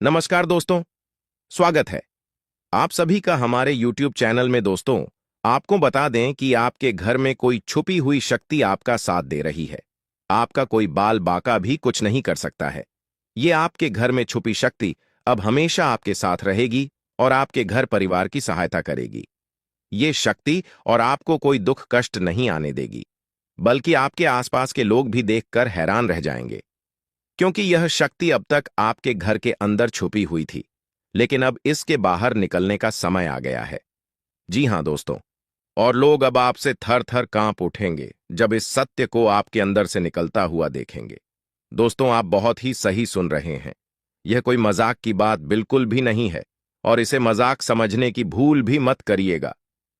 नमस्कार दोस्तों, स्वागत है आप सभी का हमारे YouTube चैनल में। दोस्तों, आपको बता दें कि आपके घर में कोई छुपी हुई शक्ति आपका साथ दे रही है। आपका कोई बाल बाका भी कुछ नहीं कर सकता है। ये आपके घर में छुपी शक्ति अब हमेशा आपके साथ रहेगी और आपके घर परिवार की सहायता करेगी। ये शक्ति और आपको कोई दुख कष्ट नहीं आने देगी, बल्कि आपके आसपास के लोग भी देखकर हैरान रह जाएंगे, क्योंकि यह शक्ति अब तक आपके घर के अंदर छुपी हुई थी, लेकिन अब इसके बाहर निकलने का समय आ गया है। जी हां दोस्तों, और लोग अब आपसे थर थर कांप उठेंगे जब इस सत्य को आपके अंदर से निकलता हुआ देखेंगे। दोस्तों, आप बहुत ही सही सुन रहे हैं। यह कोई मजाक की बात बिल्कुल भी नहीं है, और इसे मजाक समझने की भूल भी मत करिएगा,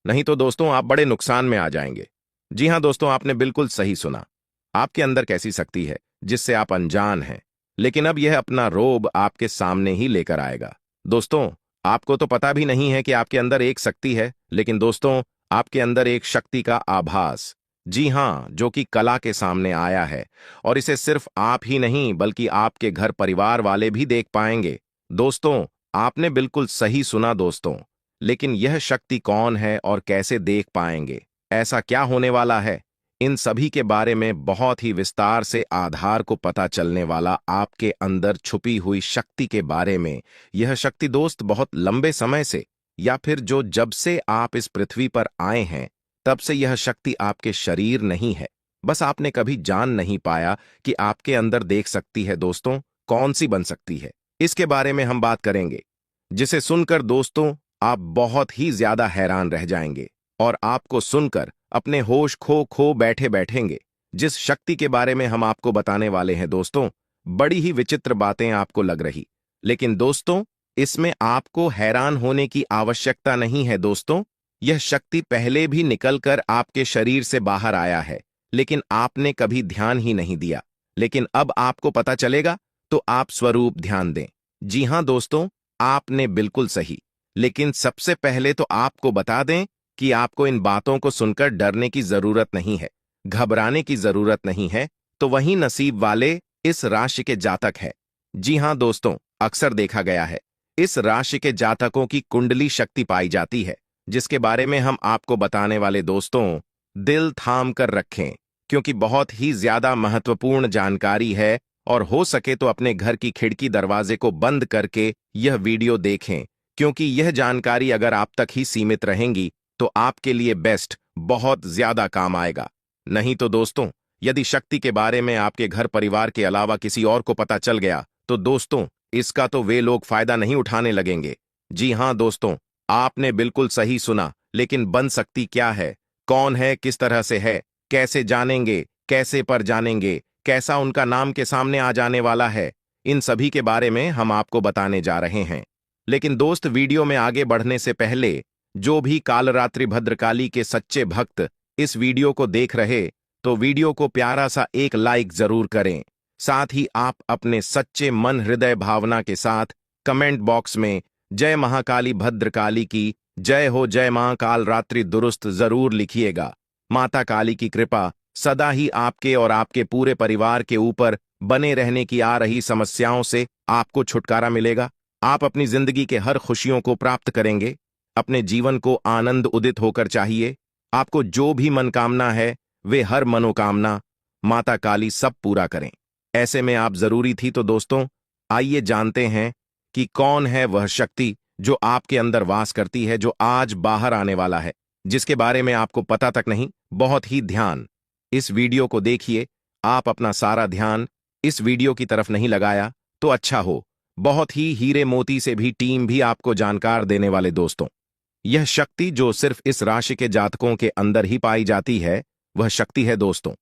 नहीं तो दोस्तों आप बड़े नुकसान में आ जाएंगे। जी हां दोस्तों, आपने बिल्कुल सही सुना। आपके अंदर कैसी शक्ति है जिससे आप अनजान हैं, लेकिन अब यह अपना रोब आपके सामने ही लेकर आएगा। दोस्तों, आपको तो पता भी नहीं है कि आपके अंदर एक शक्ति है, लेकिन दोस्तों आपके अंदर एक शक्ति का आभास, जी हां, जो कि कला के सामने आया है, और इसे सिर्फ आप ही नहीं बल्कि आपके घर परिवार वाले भी देख पाएंगे। दोस्तों, आपने बिल्कुल सही सुना दोस्तों, लेकिन यह शक्ति कौन है और कैसे देख पाएंगे, ऐसा क्या होने वाला है, इन सभी के बारे में बहुत ही विस्तार से आधार को पता चलने वाला आपके अंदर छुपी हुई शक्ति के बारे में। यह शक्ति दोस्त बहुत लंबे समय से, या फिर जो जब से आप इस पृथ्वी पर आए हैं तब से यह शक्ति आपके शरीर नहीं है, बस आपने कभी जान नहीं पाया कि आपके अंदर देख सकती है। दोस्तों, कौन सी बन सकती है, इसके बारे में हम बात करेंगे, जिसे सुनकर दोस्तों आप बहुत ही ज्यादा हैरान रह जाएंगे और आपको सुनकर अपने होश खो खो बैठे बैठेंगे। जिस शक्ति के बारे में हम आपको बताने वाले हैं दोस्तों, बड़ी ही विचित्र बातें आपको लग रही, लेकिन दोस्तों इसमें आपको हैरान होने की आवश्यकता नहीं है। दोस्तों, यह शक्ति पहले भी निकलकर आपके शरीर से बाहर आया है, लेकिन आपने कभी ध्यान ही नहीं दिया। लेकिन अब आपको पता चलेगा, तो आप स्वरूप ध्यान दें। जी हां दोस्तों, आपने बिल्कुल सही। लेकिन सबसे पहले तो आपको बता दें कि आपको इन बातों को सुनकर डरने की जरूरत नहीं है, घबराने की जरूरत नहीं है। तो वही नसीब वाले इस राशि के जातक है। जी हां दोस्तों, अक्सर देखा गया है इस राशि के जातकों की कुंडली शक्ति पाई जाती है, जिसके बारे में हम आपको बताने वाले दोस्तों, दिल थाम कर रखें, क्योंकि बहुत ही ज्यादा महत्वपूर्ण जानकारी है। और हो सके तो अपने घर की खिड़की दरवाजे को बंद करके यह वीडियो देखें, क्योंकि यह जानकारी अगर आप तक ही सीमित रहेंगी तो आपके लिए बेस्ट बहुत ज्यादा काम आएगा। नहीं तो दोस्तों, यदि शक्ति के बारे में आपके घर परिवार के अलावा किसी और को पता चल गया तो दोस्तों इसका तो वे लोग फायदा नहीं उठाने लगेंगे। जी हां दोस्तों, आपने बिल्कुल सही सुना। लेकिन बन सकती क्या है, कौन है, किस तरह से है, कैसे जानेंगे, कैसे पर जानेंगे, कैसा उनका नाम के सामने आ जाने वाला है, इन सभी के बारे में हम आपको बताने जा रहे हैं। लेकिन दोस्त, वीडियो में आगे बढ़ने से पहले जो भी कालरात्रि भद्रकाली के सच्चे भक्त इस वीडियो को देख रहे, तो वीडियो को प्यारा सा एक लाइक जरूर करें। साथ ही आप अपने सच्चे मन हृदय भावना के साथ कमेंट बॉक्स में जय महाकाली भद्रकाली की जय हो, जय मां कालरात्रि दुरुस्त जरूर लिखिएगा। माता काली की कृपा सदा ही आपके और आपके पूरे परिवार के ऊपर बने रहने की। आ रही समस्याओं से आपको छुटकारा मिलेगा, आप अपनी जिंदगी के हर खुशियों को प्राप्त करेंगे, अपने जीवन को आनंद उदित होकर चाहिए। आपको जो भी मनोकामना है वे हर मनोकामना माता काली सब पूरा करें। ऐसे में आप जरूरी थी। तो दोस्तों आइए जानते हैं कि कौन है वह शक्ति जो आपके अंदर वास करती है, जो आज बाहर आने वाला है, जिसके बारे में आपको पता तक नहीं। बहुत ही ध्यान इस वीडियो को देखिए। आप अपना सारा ध्यान इस वीडियो की तरफ नहीं लगाया तो अच्छा हो। बहुत ही हीरे मोती से भी टीम भी आपको जानकार देने वाले दोस्तों, यह शक्ति जो सिर्फ इस राशि के जातकों के अंदर ही पाई जाती है, वह शक्ति है दोस्तों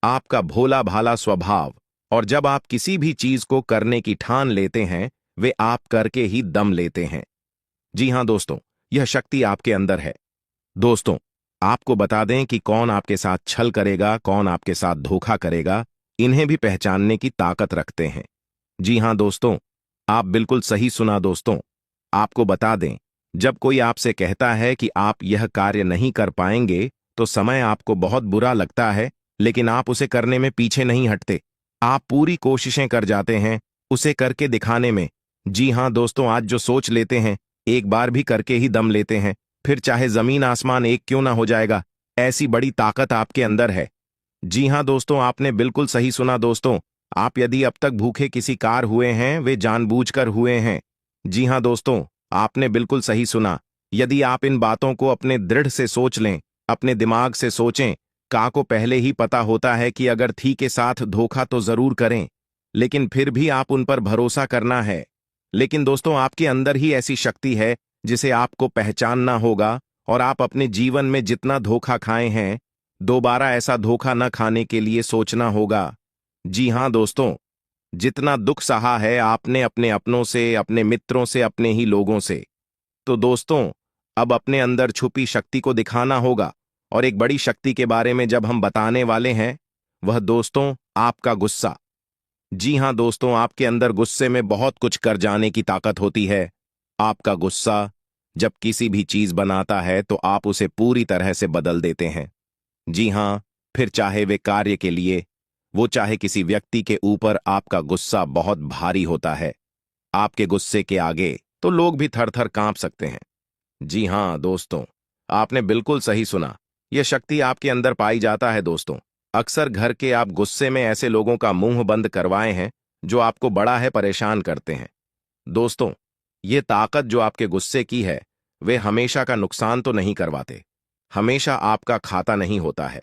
आपका भोला भाला स्वभाव। और जब आप किसी भी चीज को करने की ठान लेते हैं, वे आप करके ही दम लेते हैं। जी हां दोस्तों, यह शक्ति आपके अंदर है। दोस्तों, आपको बता दें कि कौन आपके साथ छल करेगा, कौन आपके साथ धोखा करेगा, इन्हें भी पहचानने की ताकत रखते हैं। जी हां दोस्तों, आप बिल्कुल सही सुना दोस्तों। आपको बता दें, जब कोई आपसे कहता है कि आप यह कार्य नहीं कर पाएंगे, तो समय आपको बहुत बुरा लगता है, लेकिन आप उसे करने में पीछे नहीं हटते। आप पूरी कोशिशें कर जाते हैं उसे करके दिखाने में। जी हाँ दोस्तों, आज जो सोच लेते हैं एक बार भी करके ही दम लेते हैं, फिर चाहे जमीन आसमान एक क्यों ना हो जाएगा। ऐसी बड़ी ताकत आपके अंदर है। जी हाँ दोस्तों, आपने बिल्कुल सही सुना दोस्तों। आप यदि अब तक भूखे किसी कार हुए हैं, वे जानबूझकर हुए हैं। जी हाँ दोस्तों, आपने बिल्कुल सही सुना। यदि आप इन बातों को अपने दृढ़ से सोच लें, अपने दिमाग से सोचें, का को पहले ही पता होता है कि अगर थी के साथ धोखा तो जरूर करें, लेकिन फिर भी आप उन पर भरोसा करना है। लेकिन दोस्तों, आपके अंदर ही ऐसी शक्ति है जिसे आपको पहचानना होगा, और आप अपने जीवन में जितना धोखा खाए हैं, दोबारा ऐसा धोखा न खाने के लिए सोचना होगा। जी हाँ दोस्तों, जितना दुख सहा है आपने अपने अपनों से, अपने मित्रों से, अपने ही लोगों से, तो दोस्तों अब अपने अंदर छुपी शक्ति को दिखाना होगा। और एक बड़ी शक्ति के बारे में जब हम बताने वाले हैं, वह दोस्तों आपका गुस्सा। जी हाँ दोस्तों, आपके अंदर गुस्से में बहुत कुछ कर जाने की ताकत होती है। आपका गुस्सा जब किसी भी चीज बनाता है तो आप उसे पूरी तरह से बदल देते हैं। जी हाँ, फिर चाहे वे कार्य के लिए, वो चाहे किसी व्यक्ति के ऊपर, आपका गुस्सा बहुत भारी होता है। आपके गुस्से के आगे तो लोग भी थर थर कांप सकते हैं। जी हाँ दोस्तों, आपने बिल्कुल सही सुना। यह शक्ति आपके अंदर पाई जाता है दोस्तों। अक्सर घर के आप गुस्से में ऐसे लोगों का मुंह बंद करवाए हैं जो आपको बड़ा है परेशान करते हैं। दोस्तों, ये ताकत जो आपके गुस्से की है, वे हमेशा का नुकसान तो नहीं करवाते, हमेशा आपका खाता नहीं होता है।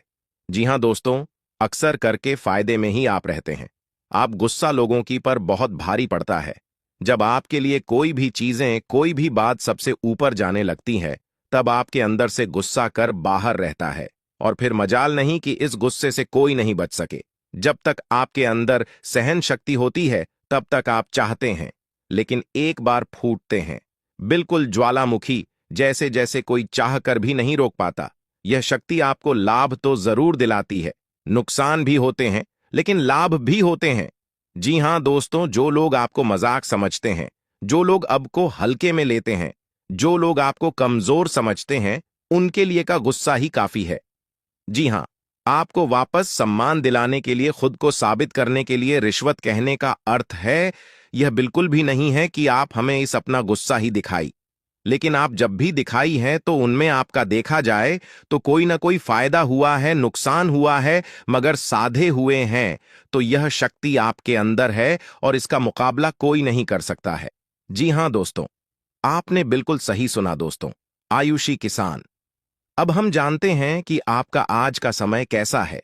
जी हाँ दोस्तों, अक्सर करके फायदे में ही आप रहते हैं। आप गुस्सा लोगों की पर बहुत भारी पड़ता है। जब आपके लिए कोई भी चीजें, कोई भी बात सबसे ऊपर जाने लगती है, तब आपके अंदर से गुस्सा कर बाहर रहता है, और फिर मजाल नहीं कि इस गुस्से से कोई नहीं बच सके। जब तक आपके अंदर सहन शक्ति होती है, तब तक आप चाहते हैं, लेकिन एक बार फूटते हैं, बिल्कुल ज्वालामुखी जैसे, जैसे कोई चाह कर भी नहीं रोक पाता। यह शक्ति आपको लाभ तो जरूर दिलाती है, नुकसान भी होते हैं, लेकिन लाभ भी होते हैं। जी हां दोस्तों, जो लोग आपको मजाक समझते हैं, जो लोग अब को हल्के में लेते हैं, जो लोग आपको कमजोर समझते हैं, उनके लिए का गुस्सा ही काफी है। जी हां, आपको वापस सम्मान दिलाने के लिए, खुद को साबित करने के लिए रिश्वत कहने का अर्थ है, यह बिल्कुल भी नहीं है कि आप हमें इस अपना गुस्सा ही दिखाई। लेकिन आप जब भी दिखाई है तो उनमें आपका देखा जाए तो कोई ना कोई फायदा हुआ है, नुकसान हुआ है, मगर साधे हुए हैं, तो यह शक्ति आपके अंदर है और इसका मुकाबला कोई नहीं कर सकता है। जी हां दोस्तों, आपने बिल्कुल सही सुना दोस्तों। आयुषी किसान, अब हम जानते हैं कि आपका आज का समय कैसा है,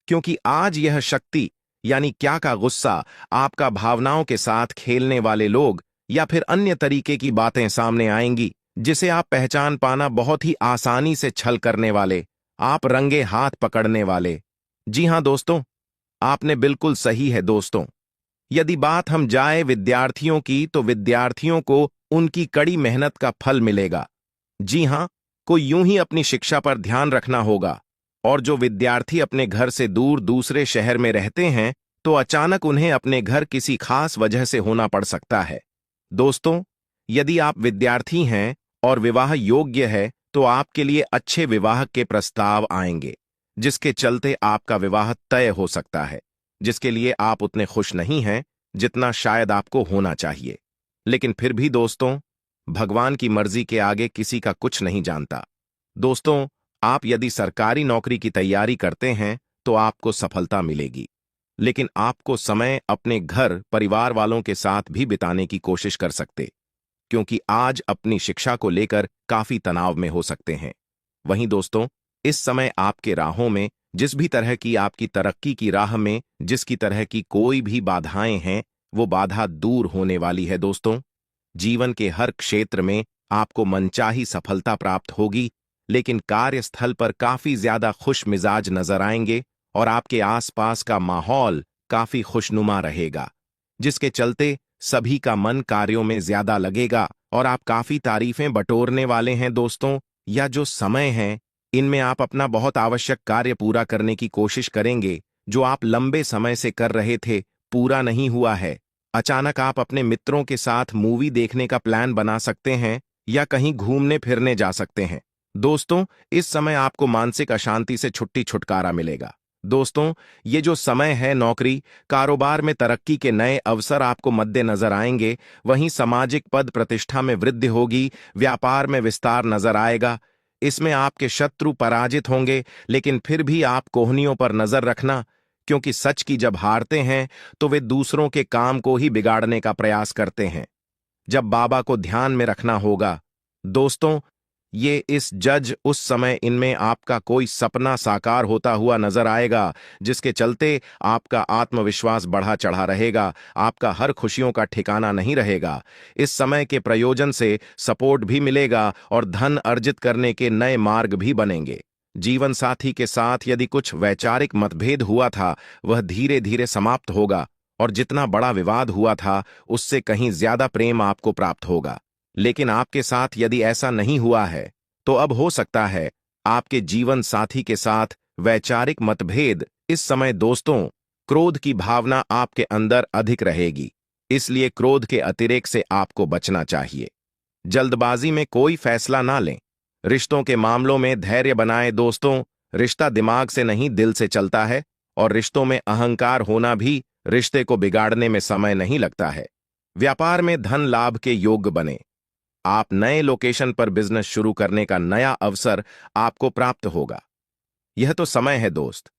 क्योंकि आज यह शक्ति यानी क्या का गुस्सा, आपका भावनाओं के साथ खेलने वाले लोग या फिर अन्य तरीके की बातें सामने आएंगी, जिसे आप पहचान पाना बहुत ही आसानी से छल करने वाले, आप रंगे हाथ पकड़ने वाले। जी हां दोस्तों, आपने बिल्कुल सही है दोस्तों। यदि बात हम जाए विद्यार्थियों की, तो विद्यार्थियों को उनकी कड़ी मेहनत का फल मिलेगा। जी हां, को यूं ही अपनी शिक्षा पर ध्यान रखना होगा। और जो विद्यार्थी अपने घर से दूर दूसरे शहर में रहते हैं, तो अचानक उन्हें अपने घर किसी खास वजह से होना पड़ सकता है। दोस्तों, यदि आप विद्यार्थी हैं और विवाह योग्य है, तो आपके लिए अच्छे विवाह के प्रस्ताव आएंगे, जिसके चलते आपका विवाह तय हो सकता है, जिसके लिए आप उतने खुश नहीं हैं जितना शायद आपको होना चाहिए। लेकिन फिर भी दोस्तों, भगवान की मर्जी के आगे किसी का कुछ नहीं जानता। दोस्तों, आप यदि सरकारी नौकरी की तैयारी करते हैं तो आपको सफलता मिलेगी, लेकिन आपको समय अपने घर परिवार वालों के साथ भी बिताने की कोशिश कर सकते, क्योंकि आज अपनी शिक्षा को लेकर काफी तनाव में हो सकते हैं। वहीं दोस्तों, इस समय आपके राहों में, जिस भी तरह की आपकी तरक्की की राह में जिसकी तरह की कोई भी बाधाएं हैं, वो बाधा दूर होने वाली है दोस्तों। जीवन के हर क्षेत्र में आपको मनचाही सफलता प्राप्त होगी, लेकिन कार्यस्थल पर काफी ज्यादा खुश मिजाज नजर आएंगे और आपके आसपास का माहौल काफी खुशनुमा रहेगा, जिसके चलते सभी का मन कार्यों में ज्यादा लगेगा और आप काफी तारीफें बटोरने वाले हैं दोस्तों। या जो समय है, इनमें आप अपना बहुत आवश्यक कार्य पूरा करने की कोशिश करेंगे, जो आप लंबे समय से कर रहे थे, पूरा नहीं हुआ है। अचानक आप अपने मित्रों के साथ मूवी देखने का प्लान बना सकते हैं या कहीं घूमने फिरने जा सकते हैं। दोस्तों, इस समय आपको मानसिक अशांति से छुट्टी छुटकारा मिलेगा। दोस्तों, ये जो समय है, नौकरी कारोबार में तरक्की के नए अवसर आपको मद्देनजर आएंगे। वहीं सामाजिक पद प्रतिष्ठा में वृद्धि होगी, व्यापार में विस्तार नजर आएगा। इसमें आपके शत्रु पराजित होंगे, लेकिन फिर भी आप कोहनियों पर नजर रखना, क्योंकि सच की जब हारते हैं तो वे दूसरों के काम को ही बिगाड़ने का प्रयास करते हैं। जब बाबा को ध्यान में रखना होगा। दोस्तों, ये इस जज उस समय इनमें आपका कोई सपना साकार होता हुआ नजर आएगा, जिसके चलते आपका आत्मविश्वास बढ़ा चढ़ा रहेगा, आपका हर खुशियों का ठिकाना नहीं रहेगा। इस समय के प्रयोजन से सपोर्ट भी मिलेगा और धन अर्जित करने के नए मार्ग भी बनेंगे। जीवन साथी के साथ यदि कुछ वैचारिक मतभेद हुआ था, वह धीरे धीरे समाप्त होगा और जितना बड़ा विवाद हुआ था, उससे कहीं ज्यादा प्रेम आपको प्राप्त होगा। लेकिन आपके साथ यदि ऐसा नहीं हुआ है, तो अब हो सकता है आपके जीवन साथी के साथ वैचारिक मतभेद। इस समय दोस्तों, क्रोध की भावना आपके अंदर अधिक रहेगी, इसलिए क्रोध के अतिरेक से आपको बचना चाहिए। जल्दबाजी में कोई फैसला ना लें। रिश्तों के मामलों में धैर्य बनाएं दोस्तों। रिश्ता दिमाग से नहीं, दिल से चलता है, और रिश्तों में अहंकार होना भी रिश्ते को बिगाड़ने में समय नहीं लगता है। व्यापार में धन लाभ के योग्य बने। आप नए लोकेशन पर बिजनेस शुरू करने का नया अवसर आपको प्राप्त होगा। यह तो समय है दोस्त,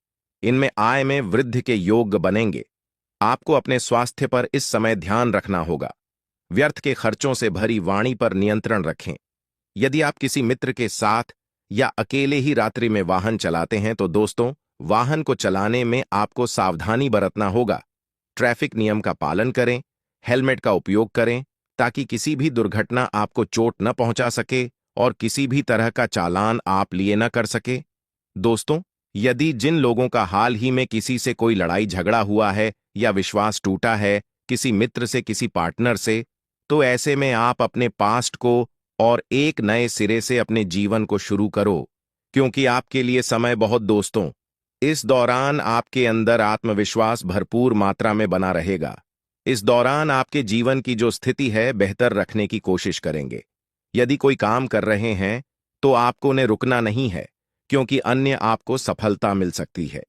इनमें आय में वृद्धि के योग्य बनेंगे। आपको अपने स्वास्थ्य पर इस समय ध्यान रखना होगा। व्यर्थ के खर्चों से भरी वाणी पर नियंत्रण रखें। यदि आप किसी मित्र के साथ या अकेले ही रात्रि में वाहन चलाते हैं, तो दोस्तों, वाहन को चलाने में आपको सावधानी बरतना होगा। ट्रैफिक नियम का पालन करें, हेलमेट का उपयोग करें, ताकि किसी भी दुर्घटना आपको चोट न पहुंचा सके और किसी भी तरह का चालान आप लिए न कर सके। दोस्तों, यदि जिन लोगों का हाल ही में किसी से कोई लड़ाई झगड़ा हुआ है या विश्वास टूटा है, किसी मित्र से, किसी पार्टनर से, तो ऐसे में आप अपने पास्ट को और एक नए सिरे से अपने जीवन को शुरू करो, क्योंकि आपके लिए समय बहुत दोस्तों। इस दौरान आपके अंदर आत्मविश्वास भरपूर मात्रा में बना रहेगा। इस दौरान आपके जीवन की जो स्थिति है, बेहतर रखने की कोशिश करेंगे। यदि कोई काम कर रहे हैं, तो आपको उन्हें रुकना नहीं है, क्योंकि अन्य आपको सफलता मिल सकती है।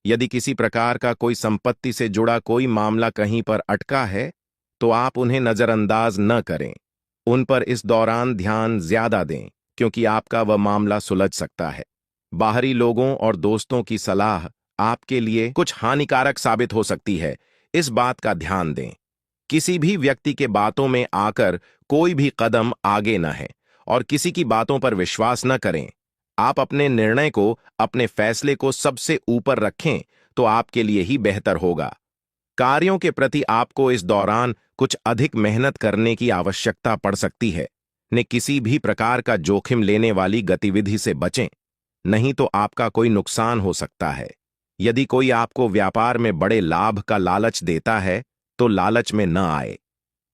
यदि किसी प्रकार का कोई संपत्ति से जुड़ा कोई मामला कहीं पर अटका है, तो आप उन्हें नजरअंदाज न करें। उन पर इस दौरान ध्यान ज्यादा दें, क्योंकि आपका वह मामला सुलझ सकता है। बाहरी लोगों और दोस्तों की सलाह आपके लिए कुछ हानिकारक साबित हो सकती है, इस बात का ध्यान दें। किसी भी व्यक्ति के बातों में आकर कोई भी कदम आगे न है और किसी की बातों पर विश्वास न करें। आप अपने निर्णय को, अपने फैसले को सबसे ऊपर रखें, तो आपके लिए ही बेहतर होगा। कार्यों के प्रति आपको इस दौरान कुछ अधिक मेहनत करने की आवश्यकता पड़ सकती है। ने किसी भी प्रकार का जोखिम लेने वाली गतिविधि से बचें, नहीं तो आपका कोई नुकसान हो सकता है। यदि कोई आपको व्यापार में बड़े लाभ का लालच देता है, तो लालच में न आए।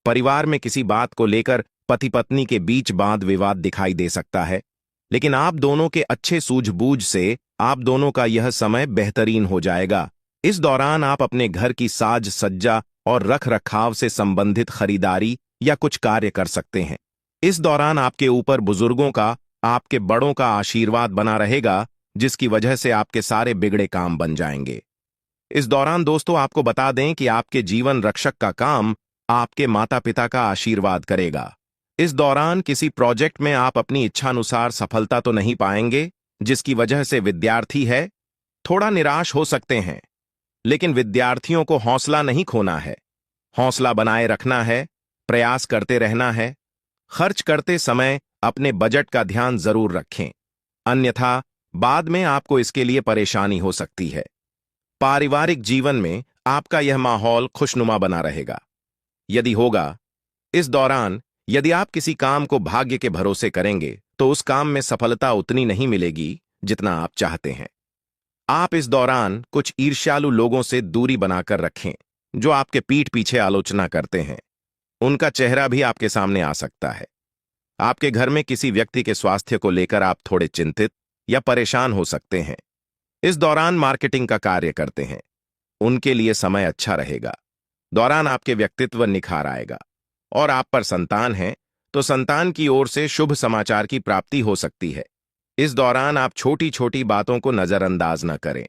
परिवार में किसी बात को लेकर पति पत्नी के बीच वाद विवाद दिखाई दे सकता है, लेकिन आप दोनों के अच्छे सूझबूझ से आप दोनों का यह समय बेहतरीन हो जाएगा। इस दौरान आप अपने घर की साज सज्जा और रख रखाव से संबंधित खरीदारी या कुछ कार्य कर सकते हैं। इस दौरान आपके ऊपर बुजुर्गों का, आपके बड़ों का आशीर्वाद बना रहेगा, जिसकी वजह से आपके सारे बिगड़े काम बन जाएंगे। इस दौरान दोस्तों, आपको बता दें कि आपके जीवन रक्षक का काम आपके माता पिता का आशीर्वाद करेगा। इस दौरान किसी प्रोजेक्ट में आप अपनी इच्छानुसार सफलता तो नहीं पाएंगे, जिसकी वजह से विद्यार्थी है थोड़ा निराश हो सकते हैं। लेकिन विद्यार्थियों को हौसला नहीं खोना है, हौसला बनाए रखना है, प्रयास करते रहना है। खर्च करते समय अपने बजट का ध्यान जरूर रखें, अन्यथा बाद में आपको इसके लिए परेशानी हो सकती है। पारिवारिक जीवन में आपका यह माहौल खुशनुमा बना रहेगा। यदि होगा, इस दौरान यदि आप किसी काम को भाग्य के भरोसे करेंगे, तो उस काम में सफलता उतनी नहीं मिलेगी जितना आप चाहते हैं। आप इस दौरान कुछ ईर्ष्यालु लोगों से दूरी बनाकर रखें, जो आपके पीठ पीछे आलोचना करते हैं। उनका चेहरा भी आपके सामने आ सकता है। आपके घर में किसी व्यक्ति के स्वास्थ्य को लेकर आप थोड़े चिंतित या परेशान हो सकते हैं। इस दौरान मार्केटिंग का कार्य करते हैं, उनके लिए समय अच्छा रहेगा। दौरान आपके व्यक्तित्व निखार आएगा। और आप पर संतान है, तो संतान की ओर से शुभ समाचार की प्राप्ति हो सकती है। इस दौरान आप छोटी छोटी बातों को नजरअंदाज न करें।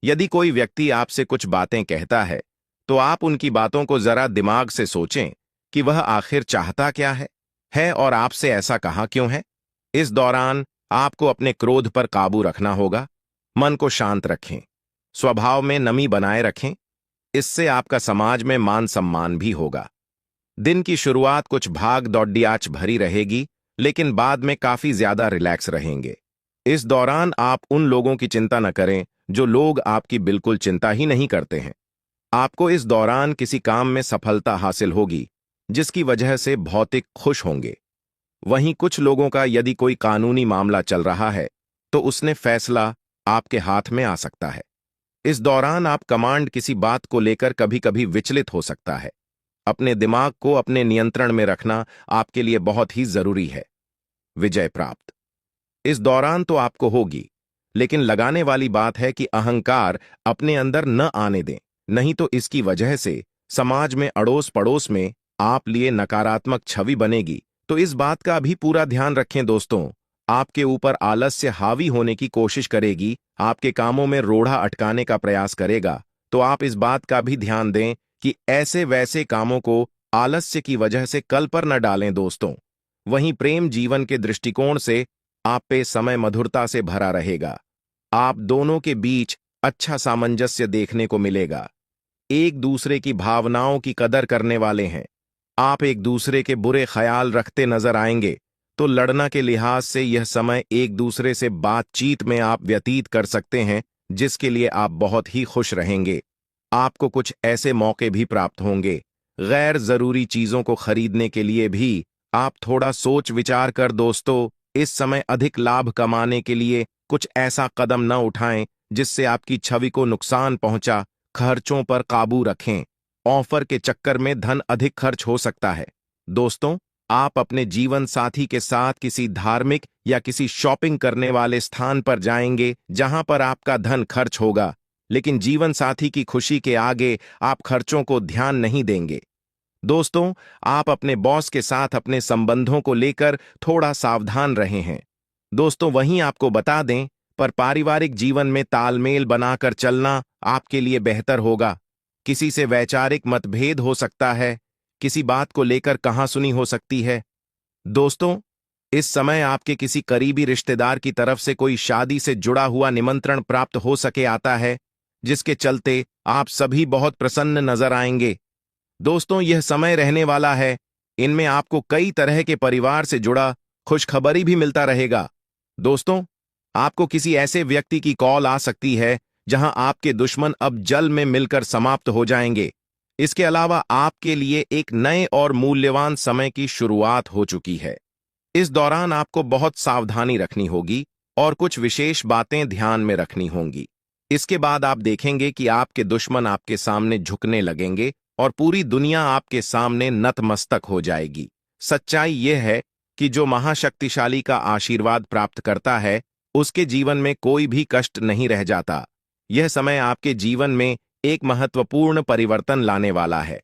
यदि कोई व्यक्ति आपसे कुछ बातें कहता है तो आप उनकी बातों को जरा दिमाग से सोचें कि वह आखिर चाहता क्या है और आपसे ऐसा कहा क्यों है। इस दौरान आपको अपने क्रोध पर काबू रखना होगा। मन को शांत रखें, स्वभाव में नमी बनाए रखें। इससे आपका समाज में मान सम्मान भी होगा। दिन की शुरुआत कुछ भाग दौड़ियाच भरी रहेगी, लेकिन बाद में काफी ज्यादा रिलैक्स रहेंगे। इस दौरान आप उन लोगों की चिंता न करें जो लोग आपकी बिल्कुल चिंता ही नहीं करते हैं। आपको इस दौरान किसी काम में सफलता हासिल होगी, जिसकी वजह से भौतिक खुश होंगे। वहीं कुछ लोगों का यदि कोई कानूनी मामला चल रहा है तो उसने फैसला आपके हाथ में आ सकता है। इस दौरान आप कमांड किसी बात को लेकर कभी कभी विचलित हो सकता है। अपने दिमाग को अपने नियंत्रण में रखना आपके लिए बहुत ही जरूरी है। विजय प्राप्त इस दौरान तो आपको होगी, लेकिन लगाने वाली बात है कि अहंकार अपने अंदर न आने दें, नहीं तो इसकी वजह से समाज में अड़ोस पड़ोस में आप लिए नकारात्मक छवि बनेगी। तो इस बात का भी पूरा ध्यान रखें दोस्तों। आपके ऊपर आलस्य हावी होने की कोशिश करेगी, आपके कामों में रोड़ा अटकाने का प्रयास करेगा। तो आप इस बात का भी ध्यान दें कि ऐसे वैसे कामों को आलस्य की वजह से कल पर न डालें दोस्तों। वहीं प्रेम जीवन के दृष्टिकोण से आप पे समय मधुरता से भरा रहेगा। आप दोनों के बीच अच्छा सामंजस्य देखने को मिलेगा। एक दूसरे की भावनाओं की कदर करने वाले हैं। आप एक दूसरे के बुरे ख्याल रखते नजर आएंगे, तो लड़ना के लिहाज से यह समय एक दूसरे से बातचीत में आप व्यतीत कर सकते हैं, जिसके लिए आप बहुत ही खुश रहेंगे। आपको कुछ ऐसे मौके भी प्राप्त होंगे। गैर जरूरी चीजों को खरीदने के लिए भी आप थोड़ा सोच विचार कर दोस्तों इस समय अधिक लाभ कमाने के लिए कुछ ऐसा कदम न उठाएं जिससे आपकी छवि को नुकसान पहुंचा। खर्चों पर काबू रखें। ऑफर के चक्कर में धन अधिक खर्च हो सकता है। दोस्तों, आप अपने जीवन साथी के साथ किसी धार्मिक या किसी शॉपिंग करने वाले स्थान पर जाएंगे जहां पर आपका धन खर्च होगा, लेकिन जीवन साथी की खुशी के आगे आप खर्चों को ध्यान नहीं देंगे। दोस्तों, आप अपने बॉस के साथ अपने संबंधों को लेकर थोड़ा सावधान रहे हैं। दोस्तों, वहीं आपको बता दें, पर पारिवारिक जीवन में तालमेल बनाकर चलना आपके लिए बेहतर होगा। किसी से वैचारिक मतभेद हो सकता है, किसी बात को लेकर कहासुनी हो सकती है। दोस्तों, इस समय आपके किसी करीबी रिश्तेदार की तरफ से कोई शादी से जुड़ा हुआ निमंत्रण प्राप्त हो सके आता है, जिसके चलते आप सभी बहुत प्रसन्न नजर आएंगे। दोस्तों, यह समय रहने वाला है। इनमें आपको कई तरह के परिवार से जुड़ा खुशखबरी भी मिलता रहेगा। दोस्तों, आपको किसी ऐसे व्यक्ति की कॉल आ सकती है जहां आपके दुश्मन अब जल में मिलकर समाप्त हो जाएंगे। इसके अलावा आपके लिए एक नए और मूल्यवान समय की शुरुआत हो चुकी है। इस दौरान आपको बहुत सावधानी रखनी होगी और कुछ विशेष बातें ध्यान में रखनी होंगी। इसके बाद आप देखेंगे कि आपके दुश्मन आपके सामने झुकने लगेंगे और पूरी दुनिया आपके सामने नतमस्तक हो जाएगी। सच्चाई यह है कि जो महाशक्तिशाली का आशीर्वाद प्राप्त करता है, उसके जीवन में कोई भी कष्ट नहीं रह जाता। यह समय आपके जीवन में एक महत्वपूर्ण परिवर्तन लाने वाला है।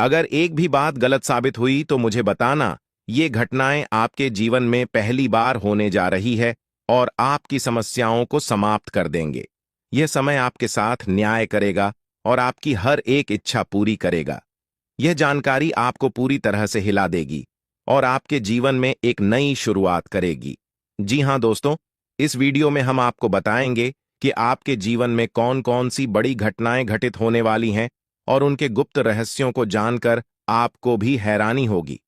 अगर एक भी बात गलत साबित हुई तो मुझे बताना। ये घटनाएं आपके जीवन में पहली बार होने जा रही है और आपकी समस्याओं को समाप्त कर देंगे। यह समय आपके साथ न्याय करेगा और आपकी हर एक इच्छा पूरी करेगा। यह जानकारी आपको पूरी तरह से हिला देगी और आपके जीवन में एक नई शुरुआत करेगी। जी हां दोस्तों, इस वीडियो में हम आपको बताएंगे कि आपके जीवन में कौन कौन सी बड़ी घटनाएं घटित होने वाली हैं और उनके गुप्त रहस्यों को जानकर आपको भी हैरानी होगी।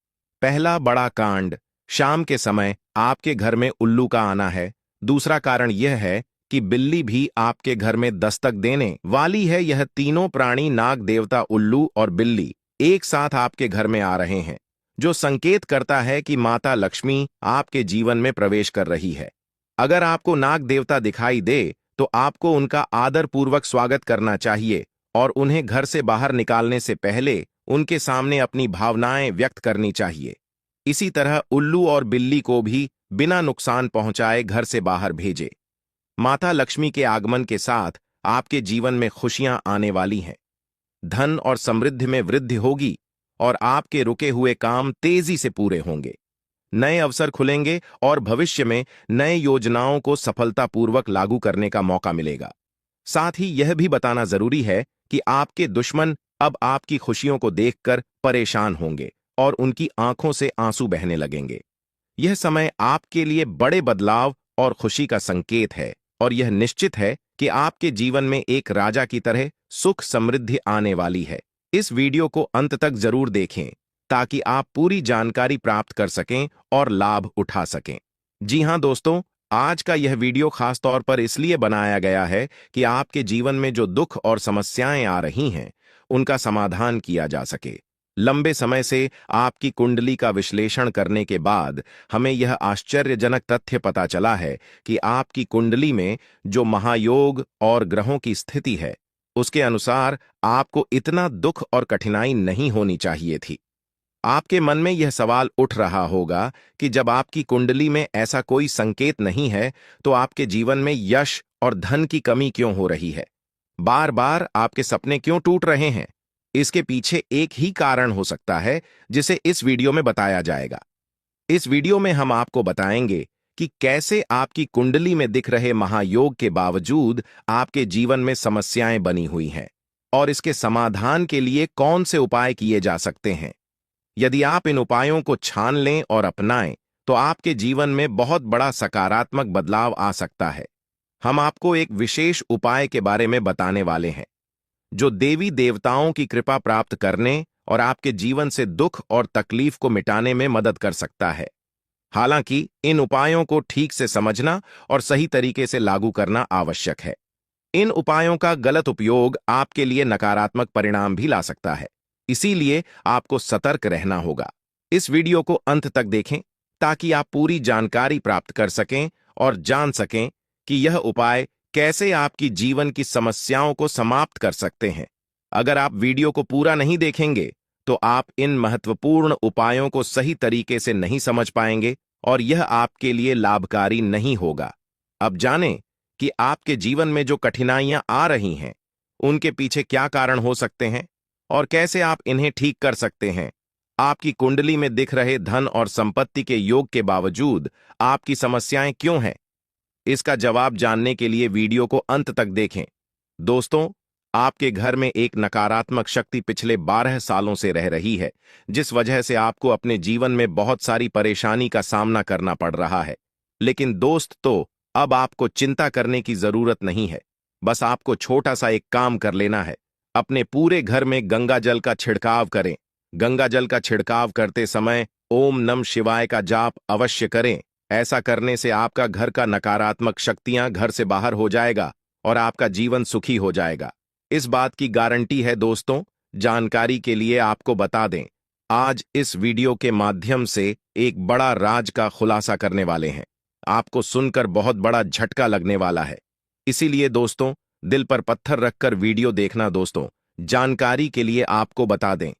पहला बड़ा कांड, शाम के समय आपके घर में उल्लू का आना है। दूसरा कारण यह है कि बिल्ली भी आपके घर में दस्तक देने वाली है। यह तीनों प्राणी, नाग देवता, उल्लू और बिल्ली, एक साथ आपके घर में आ रहे हैं, जो संकेत करता है कि माता लक्ष्मी आपके जीवन में प्रवेश कर रही है। अगर आपको नाग देवता दिखाई दे तो आपको उनका आदर पूर्वक स्वागत करना चाहिए और उन्हें घर से बाहर निकालने से पहले उनके सामने अपनी भावनाएं व्यक्त करनी चाहिए। इसी तरह उल्लू और बिल्ली को भी बिना नुकसान पहुंचाए घर से बाहर भेजे। माता लक्ष्मी के आगमन के साथ आपके जीवन में खुशियां आने वाली हैं। धन और समृद्धि में वृद्धि होगी और आपके रुके हुए काम तेजी से पूरे होंगे। नए अवसर खुलेंगे और भविष्य में नए योजनाओं को सफलतापूर्वक लागू करने का मौका मिलेगा। साथ ही यह भी बताना जरूरी है कि आपके दुश्मन अब आपकी खुशियों को देखकर परेशान होंगे और उनकी आंखों से आंसू बहने लगेंगे। यह समय आपके लिए बड़े बदलाव और खुशी का संकेत है और यह निश्चित है कि आपके जीवन में एक राजा की तरह सुख समृद्धि आने वाली है। इस वीडियो को अंत तक जरूर देखें ताकि आप पूरी जानकारी प्राप्त कर सकें और लाभ उठा सकें। जी हां दोस्तों, आज का यह वीडियो खास तौर पर इसलिए बनाया गया है कि आपके जीवन में जो दुख और समस्याएं आ रही हैं, उनका समाधान किया जा सके। लंबे समय से आपकी कुंडली का विश्लेषण करने के बाद हमें यह आश्चर्यजनक तथ्य पता चला है कि आपकी कुंडली में जो महायोग और ग्रहों की स्थिति है, उसके अनुसार आपको इतना दुख और कठिनाई नहीं होनी चाहिए थी। आपके मन में यह सवाल उठ रहा होगा कि जब आपकी कुंडली में ऐसा कोई संकेत नहीं है, तो आपके जीवन में यश और धन की कमी क्यों हो रही है? बार बार आपके सपने क्यों टूट रहे हैं? इसके पीछे एक ही कारण हो सकता है, जिसे इस वीडियो में बताया जाएगा। इस वीडियो में हम आपको बताएंगे कि कैसे आपकी कुंडली में दिख रहे महायोग के बावजूद आपके जीवन में समस्याएं बनी हुई हैं और इसके समाधान के लिए कौन से उपाय किए जा सकते हैं। यदि आप इन उपायों को छान लें और अपनाएं, तो आपके जीवन में बहुत बड़ा सकारात्मक बदलाव आ सकता है। हम आपको एक विशेष उपाय के बारे में बताने वाले हैं, जो देवी देवताओं की कृपा प्राप्त करने और आपके जीवन से दुख और तकलीफ को मिटाने में मदद कर सकता है। हालांकि इन उपायों को ठीक से समझना और सही तरीके से लागू करना आवश्यक है। इन उपायों का गलत उपयोग आपके लिए नकारात्मक परिणाम भी ला सकता है, इसीलिए आपको सतर्क रहना होगा। इस वीडियो को अंत तक देखें ताकि आप पूरी जानकारी प्राप्त कर सकें और जान सकें कि यह उपाय कैसे आपकी जीवन की समस्याओं को समाप्त कर सकते हैं। अगर आप वीडियो को पूरा नहीं देखेंगे, तो आप इन महत्वपूर्ण उपायों को सही तरीके से नहीं समझ पाएंगे और यह आपके लिए लाभकारी नहीं होगा। अब जानें कि आपके जीवन में जो कठिनाइयां आ रही हैं, उनके पीछे क्या कारण हो सकते हैं और कैसे आप इन्हें ठीक कर सकते हैं। आपकी कुंडली में दिख रहे धन और संपत्ति के योग के बावजूद आपकी समस्याएं क्यों हैं? इसका जवाब जानने के लिए वीडियो को अंत तक देखें। दोस्तों, आपके घर में एक नकारात्मक शक्ति पिछले 12 सालों से रह रही है, जिस वजह से आपको अपने जीवन में बहुत सारी परेशानी का सामना करना पड़ रहा है। लेकिन दोस्त, तो अब आपको चिंता करने की जरूरत नहीं है। बस आपको छोटा सा एक काम कर लेना है। अपने पूरे घर में गंगा जल का छिड़काव करें। गंगा जल का छिड़काव करते समय ओम नमः शिवाय का जाप अवश्य करें। ऐसा करने से आपका घर का नकारात्मक शक्तियां घर से बाहर हो जाएगा और आपका जीवन सुखी हो जाएगा। इस बात की गारंटी है दोस्तों। जानकारी के लिए आपको बता दें, आज इस वीडियो के माध्यम से एक बड़ा राज का खुलासा करने वाले हैं। आपको सुनकर बहुत बड़ा झटका लगने वाला है। इसीलिए दोस्तों, दिल पर पत्थर रखकर वीडियो देखना। दोस्तों, जानकारी के लिए आपको बता दें,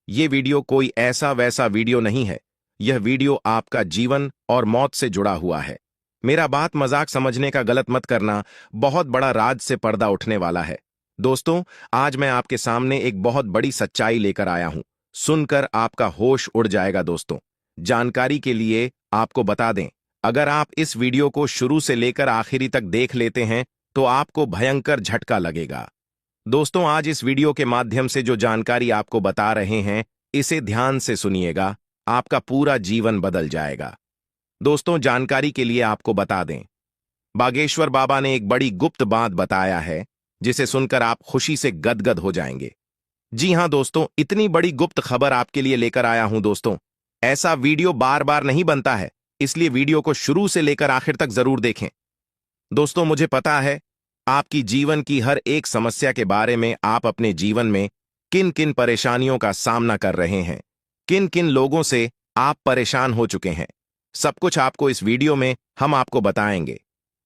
ये वीडियो कोई ऐसा वैसा वीडियो नहीं है। यह वीडियो आपका जीवन और मौत से जुड़ा हुआ है। मेरा बात मजाक समझने का गलत मत करना। बहुत बड़ा राज से पर्दा उठने वाला है। दोस्तों, आज मैं आपके सामने एक बहुत बड़ी सच्चाई लेकर आया हूं। सुनकर आपका होश उड़ जाएगा। दोस्तों, जानकारी के लिए आपको बता दें, अगर आप इस वीडियो को शुरू से लेकर आखिरी तक देख लेते हैं, तो आपको भयंकर झटका लगेगा। दोस्तों, आज इस वीडियो के माध्यम से जो जानकारी आपको बता रहे हैं, इसे ध्यान से सुनिएगा। आपका पूरा जीवन बदल जाएगा। दोस्तों, जानकारी के लिए आपको बता दें, बागेश्वर बाबा ने एक बड़ी गुप्त बात बताया है, जिसे सुनकर आप खुशी से गदगद हो जाएंगे। जी हां दोस्तों, इतनी बड़ी गुप्त खबर आपके लिए लेकर आया हूं। दोस्तों, ऐसा वीडियो बार बार नहीं बनता है, इसलिए वीडियो को शुरू से लेकर आखिर तक जरूर देखें। दोस्तों, मुझे पता है आपकी जीवन की हर एक समस्या के बारे में, आप अपने जीवन में किन किन परेशानियों का सामना कर रहे हैं, किन किन लोगों से आप परेशान हो चुके हैं। सब कुछ आपको इस वीडियो में हम आपको बताएंगे।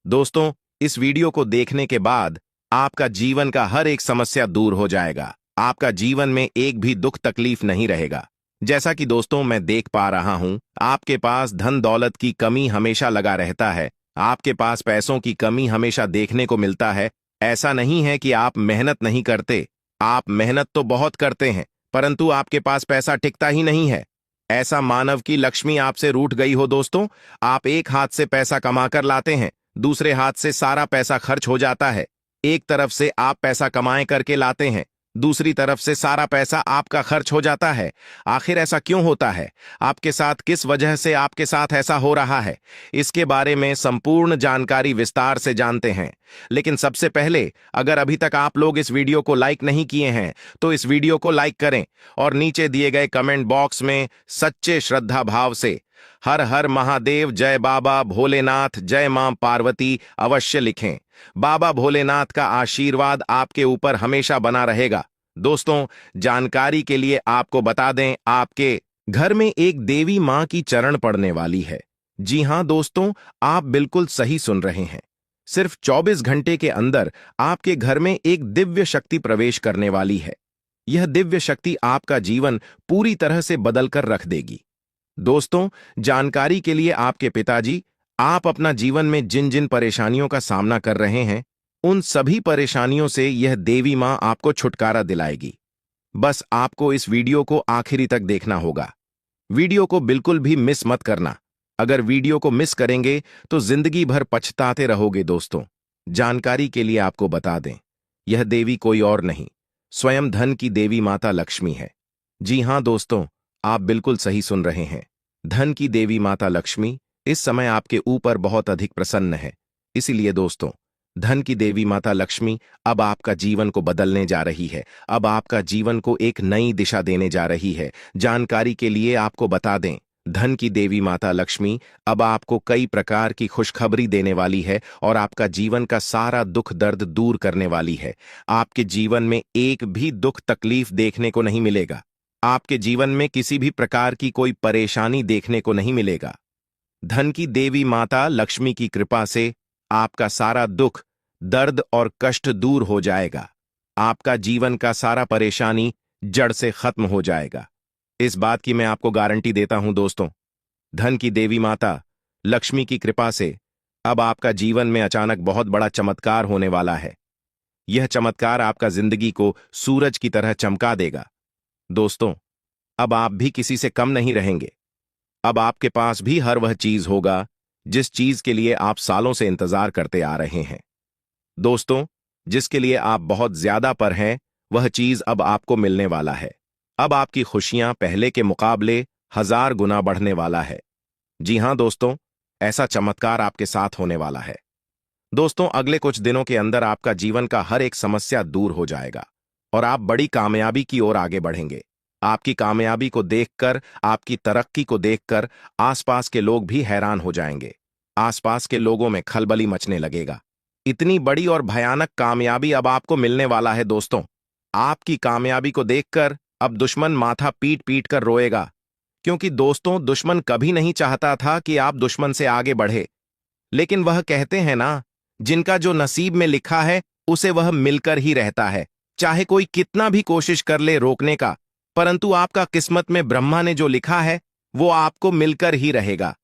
दोस्तों, इस वीडियो को देखने के बाद आपका जीवन का हर एक समस्या दूर हो जाएगा। आपका जीवन में एक भी दुख तकलीफ नहीं रहेगा। जैसा कि दोस्तों मैं देख पा रहा हूं, आपके पास धन दौलत की कमी हमेशा लगा रहता है। आपके पास पैसों की कमी हमेशा देखने को मिलता है। ऐसा नहीं है कि आप मेहनत नहीं करते, आप मेहनत तो बहुत करते हैं, परंतु आपके पास पैसा टिकता ही नहीं है। ऐसा मानव की लक्ष्मी आपसे रूठ गई हो। दोस्तों, आप एक हाथ से पैसा कमाकर लाते हैं, दूसरे हाथ से सारा पैसा खर्च हो जाता है। एक तरफ से आप पैसा कमाए करके लाते हैं, दूसरी तरफ से सारा पैसा आपका खर्च हो जाता है। आखिर ऐसा क्यों होता है? आपके साथ किस वजह से आपके साथ ऐसा हो रहा है? इसके बारे में संपूर्ण जानकारी विस्तार से जानते हैं। लेकिन सबसे पहले, अगर अभी तक आप लोग इस वीडियो को लाइक नहीं किए हैं तो इस वीडियो को लाइक करें और नीचे दिए गए कमेंट बॉक्स में सच्चे श्रद्धा भाव से हर हर महादेव, जय बाबा भोलेनाथ, जय मां पार्वती अवश्य लिखें। बाबा भोलेनाथ का आशीर्वाद आपके ऊपर हमेशा बना रहेगा। दोस्तों, जानकारी के लिए आपको बता दें, आपके घर में एक देवी मां की चरण पड़ने वाली है। जी हां दोस्तों, आप बिल्कुल सही सुन रहे हैं। सिर्फ 24 घंटे के अंदर आपके घर में एक दिव्य शक्ति प्रवेश करने वाली है। यह दिव्य शक्ति आपका जीवन पूरी तरह से बदल कर रख देगी। दोस्तों, जानकारी के लिए आपके पिताजी, आप अपना जीवन में जिन जिन परेशानियों का सामना कर रहे हैं, उन सभी परेशानियों से यह देवी मां आपको छुटकारा दिलाएगी। बस आपको इस वीडियो को आखिरी तक देखना होगा। वीडियो को बिल्कुल भी मिस मत करना। अगर वीडियो को मिस करेंगे तो जिंदगी भर पछताते रहोगे। दोस्तों, जानकारी के लिए आपको बता दें, यह देवी कोई और नहीं, स्वयं धन की देवी माता लक्ष्मी है। जी हां दोस्तों, आप बिल्कुल सही सुन रहे हैं। धन की देवी माता लक्ष्मी इस समय आपके ऊपर बहुत अधिक प्रसन्न है। इसीलिए दोस्तों, धन की देवी माता लक्ष्मी अब आपका जीवन को बदलने जा रही है। अब आपका जीवन को एक नई दिशा देने जा रही है। जानकारी के लिए आपको बता दें, धन की देवी माता लक्ष्मी अब आपको कई प्रकार की खुशखबरी देने वाली है और आपका जीवन का सारा दुख दर्द दूर करने वाली है। आपके जीवन में एक भी दुख तकलीफ देखने को नहीं मिलेगा। आपके जीवन में किसी भी प्रकार की कोई परेशानी देखने को नहीं मिलेगा। धन की देवी माता लक्ष्मी की कृपा से आपका सारा दुख, दर्द और कष्ट दूर हो जाएगा। आपका जीवन का सारा परेशानी जड़ से खत्म हो जाएगा। इस बात की मैं आपको गारंटी देता हूं दोस्तों। धन की देवी माता लक्ष्मी की कृपा से अब आपका जीवन में अचानक बहुत बड़ा चमत्कार होने वाला है। यह चमत्कार आपका जिंदगी को सूरज की तरह चमका देगा। दोस्तों, अब आप भी किसी से कम नहीं रहेंगे। अब आपके पास भी हर वह चीज होगा जिस चीज के लिए आप सालों से इंतजार करते आ रहे हैं। दोस्तों, जिसके लिए आप बहुत ज्यादा पर हैं, वह चीज अब आपको मिलने वाला है। अब आपकी खुशियां पहले के मुकाबले 1000 गुना बढ़ने वाला है। जी हां दोस्तों, ऐसा चमत्कार आपके साथ होने वाला है। दोस्तों, अगले कुछ दिनों के अंदर आपका जीवन का हर एक समस्या दूर हो जाएगा और आप बड़ी कामयाबी की ओर आगे बढ़ेंगे। आपकी कामयाबी को देखकर, आपकी तरक्की को देखकर आसपास के लोग भी हैरान हो जाएंगे। आसपास के लोगों में खलबली मचने लगेगा। इतनी बड़ी और भयानक कामयाबी अब आपको मिलने वाला है। दोस्तों, आपकी कामयाबी को देखकर अब दुश्मन माथा पीट पीट कर रोएगा, क्योंकि दोस्तों, दुश्मन कभी नहीं चाहता था कि आप दुश्मन से आगे बढ़े। लेकिन वह कहते हैं ना, जिनका जो नसीब में लिखा है उसे वह मिलकर ही रहता है। चाहे कोई कितना भी कोशिश कर ले रोकने का, परंतु आपका किस्मत में ब्रह्मा ने जो लिखा है वो आपको मिलकर ही रहेगा।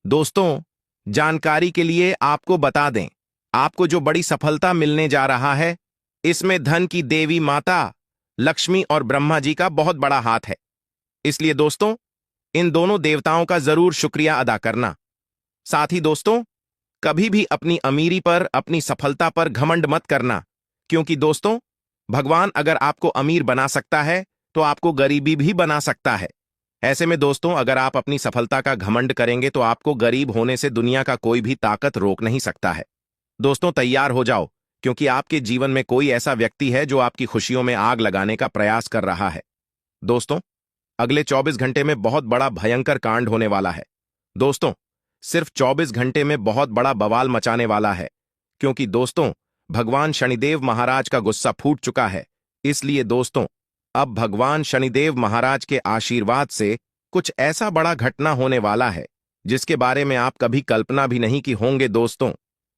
दोस्तों, जानकारी के लिए आपको बता दें, आपको जो बड़ी सफलता मिलने जा रहा है, इसमें धन की देवी माता लक्ष्मी और ब्रह्मा जी का बहुत बड़ा हाथ है। इसलिए दोस्तों, इन दोनों देवताओं का जरूर शुक्रिया अदा करना। साथ ही दोस्तों, कभी भी अपनी अमीरी पर, अपनी सफलता पर घमंड मत करना, क्योंकि दोस्तों, भगवान अगर आपको अमीर बना सकता है तो आपको गरीबी भी बना सकता है। ऐसे में दोस्तों, अगर आप अपनी सफलता का घमंड करेंगे तो आपको गरीब होने से दुनिया का कोई भी ताकत रोक नहीं सकता है। दोस्तों, तैयार हो जाओ, क्योंकि आपके जीवन में कोई ऐसा व्यक्ति है जो आपकी खुशियों में आग लगाने का प्रयास कर रहा है। दोस्तों, अगले 24 घंटे में बहुत बड़ा भयंकर कांड होने वाला है। दोस्तों, सिर्फ 24 घंटे में बहुत बड़ा बवाल मचाने वाला है, क्योंकि दोस्तों, भगवान शनिदेव महाराज का गुस्सा फूट चुका है। इसलिए दोस्तों, अब भगवान शनिदेव महाराज के आशीर्वाद से कुछ ऐसा बड़ा घटना होने वाला है जिसके बारे में आप कभी कल्पना भी नहीं की होंगे। दोस्तों,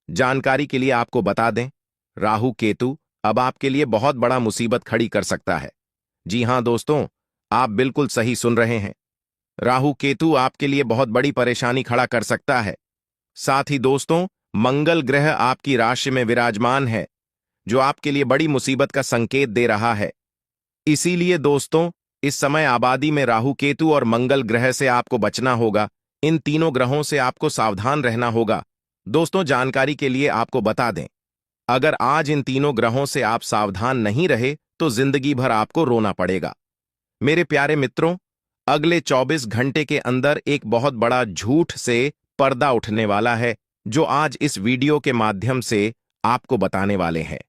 जानकारी के लिए आपको बता दें, राहु केतु अब आपके लिए बहुत बड़ा मुसीबत खड़ी कर सकता है। जी हां दोस्तों, आप बिल्कुल सही सुन रहे हैं। राहु केतु आपके लिए बहुत बड़ी परेशानी खड़ा कर सकता है। साथ ही दोस्तों, मंगल ग्रह आपकी राशि में विराजमान है, जो आपके लिए बड़ी मुसीबत का संकेत दे रहा है। इसीलिए दोस्तों, इस समय आबादी में राहु केतु और मंगल ग्रह से आपको बचना होगा। इन तीनों ग्रहों से आपको सावधान रहना होगा। दोस्तों, जानकारी के लिए आपको बता दें, अगर आज इन तीनों ग्रहों से आप सावधान नहीं रहे तो जिंदगी भर आपको रोना पड़ेगा। मेरे प्यारे मित्रों, अगले 24 घंटे के अंदर एक बहुत बड़ा झूठ से पर्दा उठने वाला है, जो आज इस वीडियो के माध्यम से आपको बताने वाले हैं।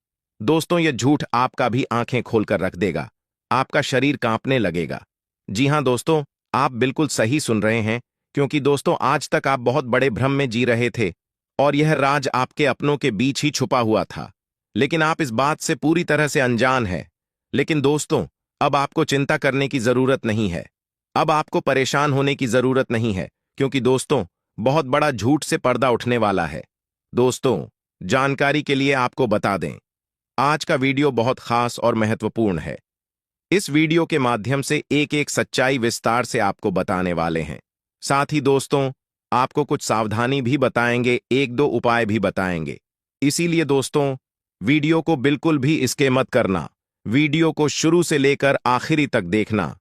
दोस्तों, यह झूठ आपका भी आंखें खोलकर रख देगा, आपका शरीर कांपने लगेगा। जी हां दोस्तों, आप बिल्कुल सही सुन रहे हैं, क्योंकि दोस्तों आज तक आप बहुत बड़े भ्रम में जी रहे थे और यह राज आपके अपनों के बीच ही छुपा हुआ था, लेकिन आप इस बात से पूरी तरह से अनजान हैं। लेकिन दोस्तों, अब आपको चिंता करने की जरूरत नहीं है, अब आपको परेशान होने की जरूरत नहीं है, क्योंकि दोस्तों बहुत बड़ा झूठ से पर्दा उठने वाला है। दोस्तों, जानकारी के लिए आपको बता दें, आज का वीडियो बहुत खास और महत्वपूर्ण है। इस वीडियो के माध्यम से एक एक सच्चाई विस्तार से आपको बताने वाले हैं। साथ ही दोस्तों, आपको कुछ सावधानी भी बताएंगे, एक दो उपाय भी बताएंगे। इसीलिए दोस्तों, वीडियो को बिल्कुल भी स्किप मत करना, वीडियो को शुरू से लेकर आखिरी तक देखना।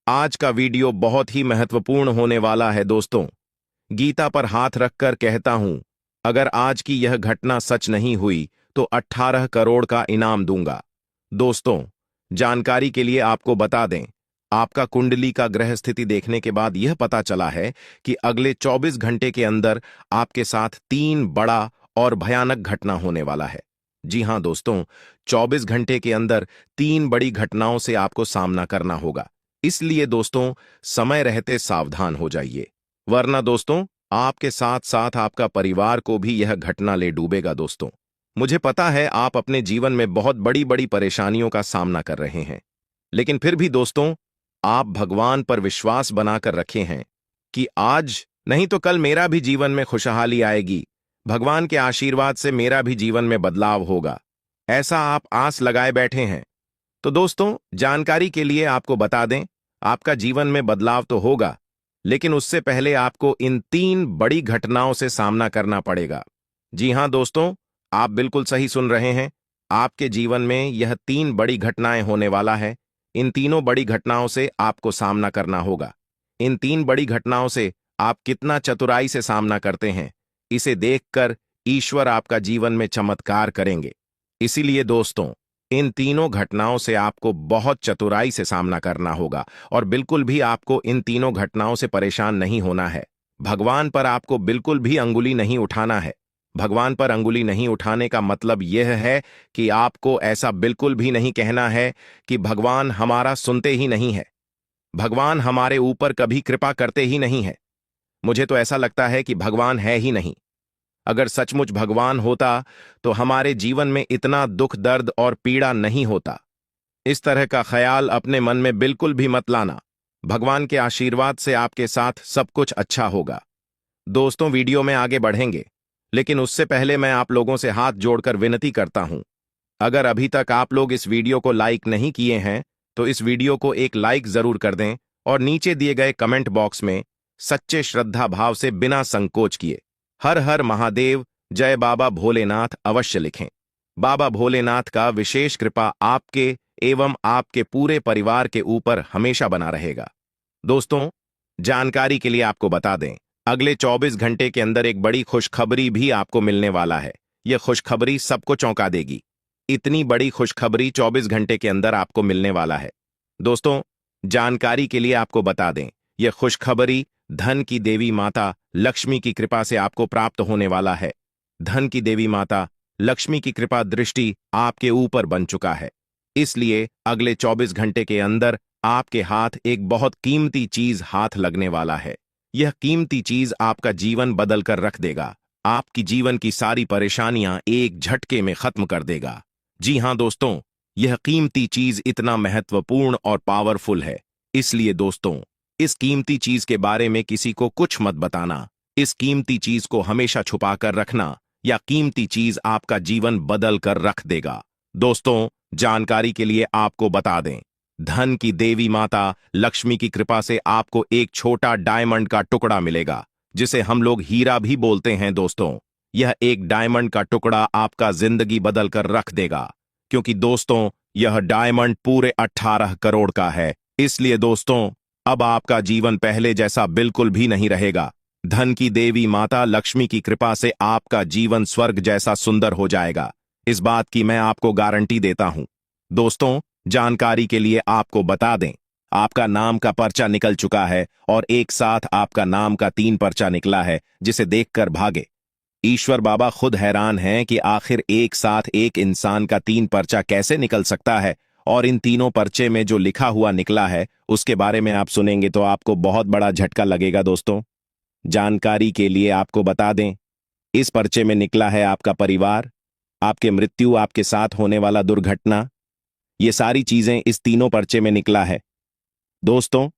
आज का वीडियो बहुत ही महत्वपूर्ण होने वाला है। दोस्तों, गीता पर हाथ रखकर कहता हूं, अगर आज की यह घटना सच नहीं हुई तो 18 करोड़ का इनाम दूंगा। दोस्तों, जानकारी के लिए आपको बता दें, आपका कुंडली का ग्रह स्थिति देखने के बाद यह पता चला है कि अगले 24 घंटे के अंदर आपके साथ 3 बड़ा और भयानक घटना होने वाला है। जी हां दोस्तों, 24 घंटे के अंदर 3 बड़ी घटनाओं से आपको सामना करना होगा। इसलिए दोस्तों, समय रहते सावधान हो जाइए, वरना दोस्तों आपके साथ साथ आपका परिवार को भी यह घटना ले डूबेगा। दोस्तों, मुझे पता है आप अपने जीवन में बहुत बड़ी बड़ी परेशानियों का सामना कर रहे हैं, लेकिन फिर भी दोस्तों, आप भगवान पर विश्वास बनाकर रखे हैं कि आज नहीं तो कल मेरा भी जीवन में खुशहाली आएगी, भगवान के आशीर्वाद से मेरा भी जीवन में बदलाव होगा, ऐसा आप आस लगाए बैठे हैं। तो दोस्तों, जानकारी के लिए आपको बता दें, आपका जीवन में बदलाव तो होगा, लेकिन उससे पहले आपको इन 3 बड़ी घटनाओं से सामना करना पड़ेगा। जी हां दोस्तों, आप बिल्कुल सही सुन रहे हैं, आपके जीवन में यह 3 बड़ी घटनाएं होने वाला है। इन तीनों बड़ी घटनाओं से आपको सामना करना होगा। इन 3 बड़ी घटनाओं से आप कितना चतुराई से सामना करते हैं, इसे देखकर ईश्वर आपका जीवन में चमत्कार करेंगे। इसीलिए दोस्तों, इन तीनों घटनाओं से आपको बहुत चतुराई से सामना करना होगा और बिल्कुल भी आपको इन तीनों घटनाओं से परेशान नहीं होना है। भगवान पर आपको बिल्कुल भी अंगुली नहीं उठाना है। भगवान पर अंगुली नहीं उठाने का मतलब यह है कि आपको ऐसा बिल्कुल भी नहीं कहना है कि भगवान हमारा सुनते ही नहीं है, भगवान हमारे ऊपर कभी कृपा करते ही नहीं है, मुझे तो ऐसा लगता है कि भगवान है ही नहीं। अगर सचमुच भगवान होता तो हमारे जीवन में इतना दुख दर्द और पीड़ा नहीं होता। इस तरह का ख्याल अपने मन में बिल्कुल भी मत लाना। भगवान के आशीर्वाद से आपके साथ सब कुछ अच्छा होगा। दोस्तों, वीडियो में आगे बढ़ेंगे, लेकिन उससे पहले मैं आप लोगों से हाथ जोड़कर विनती करता हूं, अगर अभी तक आप लोग इस वीडियो को लाइक नहीं किए हैं तो इस वीडियो को एक लाइक जरूर कर दें और नीचे दिए गए कमेंट बॉक्स में सच्चे श्रद्धा भाव से बिना संकोच किए हर हर महादेव, जय बाबा भोलेनाथ अवश्य लिखें। बाबा भोलेनाथ का विशेष कृपा आपके एवं आपके पूरे परिवार के ऊपर हमेशा बना रहेगा। दोस्तों, जानकारी के लिए आपको बता दें, अगले 24 घंटे के अंदर एक बड़ी खुशखबरी भी आपको मिलने वाला है। यह खुशखबरी सबको चौंका देगी। इतनी बड़ी खुशखबरी 24 घंटे के अंदर आपको मिलने वाला है। दोस्तों, जानकारी के लिए आपको बता दें, यह खुशखबरी धन की देवी माता लक्ष्मी की कृपा से आपको प्राप्त होने वाला है। धन की देवी माता लक्ष्मी की कृपा दृष्टि आपके ऊपर बन चुका है। इसलिए अगले 24 घंटे के अंदर आपके हाथ एक बहुत कीमती चीज हाथ लगने वाला है। यह कीमती चीज आपका जीवन बदल कर रख देगा, आपकी जीवन की सारी परेशानियां एक झटके में खत्म कर देगा। जी हां दोस्तों, यह कीमती चीज इतना महत्वपूर्ण और पावरफुल है, इसलिए दोस्तों, इस कीमती चीज के बारे में किसी को कुछ मत बताना। इस कीमती चीज को हमेशा छुपा कर रखना, या कीमती चीज आपका जीवन बदल कर रख देगा। दोस्तों, जानकारी के लिए आपको बता दें, धन की देवी माता लक्ष्मी की कृपा से आपको एक छोटा डायमंड का टुकड़ा मिलेगा, जिसे हम लोग हीरा भी बोलते हैं। दोस्तों, यह एक डायमंड का टुकड़ा आपका जिंदगी बदल कर रख देगा, क्योंकि दोस्तों यह डायमंड पूरे 18 करोड़ का है। इसलिए दोस्तों, अब आपका जीवन पहले जैसा बिल्कुल भी नहीं रहेगा। धन की देवी माता लक्ष्मी की कृपा से आपका जीवन स्वर्ग जैसा सुंदर हो जाएगा। इस बात की मैं आपको गारंटी देता हूं। दोस्तों, जानकारी के लिए आपको बता दें, आपका नाम का पर्चा निकल चुका है और एक साथ आपका नाम का 3 पर्चा निकला है, जिसे देखकर भागे। ईश्वर बाबा खुद हैरान हैं कि आखिर एक साथ एक इंसान का 3 पर्चा कैसे निकल सकता है, और इन तीनों पर्चे में जो लिखा हुआ निकला है उसके बारे में आप सुनेंगे तो आपको बहुत बड़ा झटका लगेगा। दोस्तों, जानकारी के लिए आपको बता दें, इस पर्चे में निकला है आपका परिवार, आपके मृत्यु, आपके साथ होने वाला दुर्घटना, ये सारी चीजें इस तीनों पर्चे में निकला है। दोस्तों,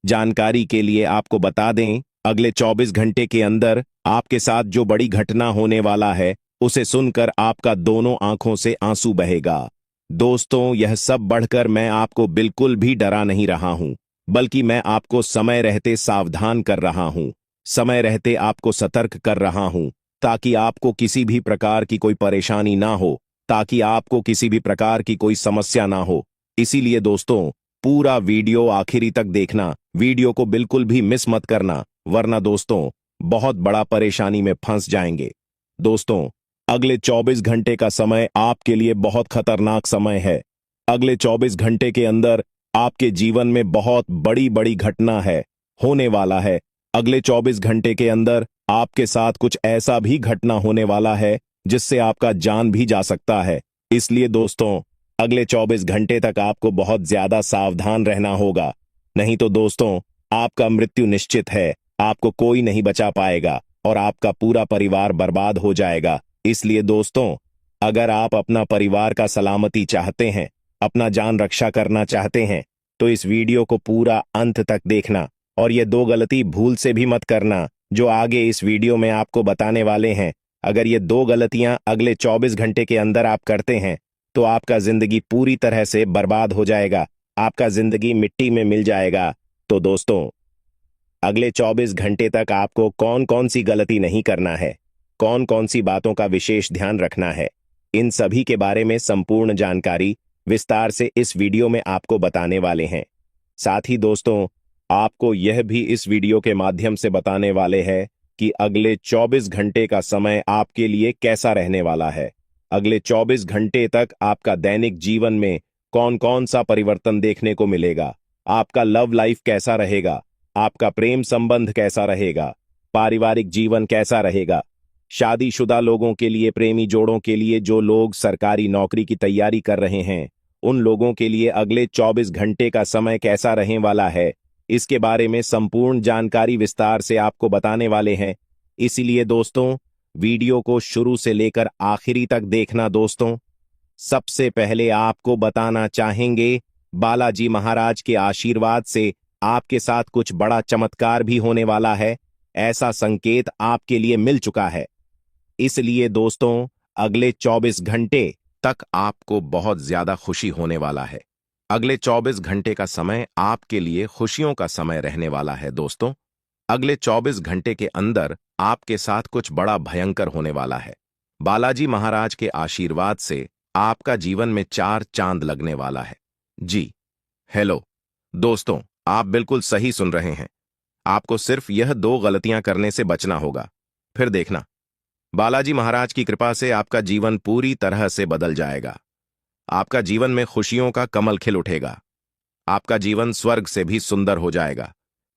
जानकारी के लिए आपको बता दें, अगले 24 घंटे के अंदर आपके साथ जो बड़ी घटना होने वाला है उसे सुनकर आपका दोनों आंखों से आंसू बहेगा। दोस्तों, यह सब बढ़कर मैं आपको बिल्कुल भी डरा नहीं रहा हूं, बल्कि मैं आपको समय रहते सावधान कर रहा हूं, समय रहते आपको सतर्क कर रहा हूं, ताकि आपको किसी भी प्रकार की कोई परेशानी ना हो, ताकि आपको किसी भी प्रकार की कोई समस्या ना हो। इसीलिए दोस्तों, पूरा वीडियो आखिरी तक देखना, वीडियो को बिल्कुल भी मिस मत करना, वरना दोस्तों बहुत बड़ा परेशानी में फंस जाएंगे। दोस्तों, अगले 24 घंटे का समय आपके लिए बहुत खतरनाक समय है। अगले 24 घंटे के अंदर आपके जीवन में बहुत बड़ी बड़ी घटना है, होने वाला है। अगले 24 घंटे के अंदर आपके साथ कुछ ऐसा भी घटना होने वाला है जिससे आपका जान भी जा सकता है। इसलिए दोस्तों, अगले 24 घंटे तक आपको बहुत ज्यादा सावधान रहना होगा, नहीं तो दोस्तों आपका मृत्यु निश्चित है, आपको कोई नहीं बचा पाएगा और आपका पूरा परिवार बर्बाद हो जाएगा। इसलिए दोस्तों, अगर आप अपना परिवार का सलामती चाहते हैं, अपना जान रक्षा करना चाहते हैं, तो इस वीडियो को पूरा अंत तक देखना और ये 2 गलती भूल से भी मत करना जो आगे इस वीडियो में आपको बताने वाले हैं। अगर ये 2 गलतियां अगले 24 घंटे के अंदर आप करते हैं तो आपका जिंदगी पूरी तरह से बर्बाद हो जाएगा, आपका जिंदगी मिट्टी में मिल जाएगा। तो दोस्तों, अगले 24 घंटे तक आपको कौन कौन सी गलती नहीं करना है, कौन कौन सी बातों का विशेष ध्यान रखना है, इन सभी के बारे में संपूर्ण जानकारी विस्तार से इस वीडियो में आपको बताने वाले हैं। साथ ही दोस्तों, आपको यह भी इस वीडियो के माध्यम से बताने वाले हैं कि अगले 24 घंटे का समय आपके लिए कैसा रहने वाला है। अगले 24 घंटे तक आपका दैनिक जीवन में कौन कौन सा परिवर्तन देखने को मिलेगा, आपका लव लाइफ कैसा रहेगा, आपका प्रेम संबंध कैसा रहेगा, पारिवारिक जीवन कैसा रहेगा, शादीशुदा लोगों के लिए, प्रेमी जोड़ों के लिए, जो लोग सरकारी नौकरी की तैयारी कर रहे हैं, उन लोगों के लिए अगले 24 घंटे का समय कैसा रहने वाला है, इसके बारे में संपूर्ण जानकारी विस्तार से आपको बताने वाले हैं। इसीलिए दोस्तों, वीडियो को शुरू से लेकर आखिरी तक देखना। दोस्तों, सबसे पहले आपको बताना चाहेंगे, बालाजी महाराज के आशीर्वाद से आपके साथ कुछ बड़ा चमत्कार भी होने वाला है, ऐसा संकेत आपके लिए मिल चुका है। इसलिए दोस्तों, अगले 24 घंटे तक आपको बहुत ज्यादा खुशी होने वाला है। अगले 24 घंटे का समय आपके लिए खुशियों का समय रहने वाला है। दोस्तों, अगले 24 घंटे के अंदर आपके साथ कुछ बड़ा भयंकर होने वाला है। बालाजी महाराज के आशीर्वाद से आपका जीवन में 4 चांद लगने वाला है। जी हेलो दोस्तों, आप बिल्कुल सही सुन रहे हैं। आपको सिर्फ यह 2 गलतियां करने से बचना होगा, फिर देखना, बालाजी महाराज की कृपा से आपका जीवन पूरी तरह से बदल जाएगा। आपका जीवन में खुशियों का कमल खिल उठेगा, आपका जीवन स्वर्ग से भी सुंदर हो जाएगा।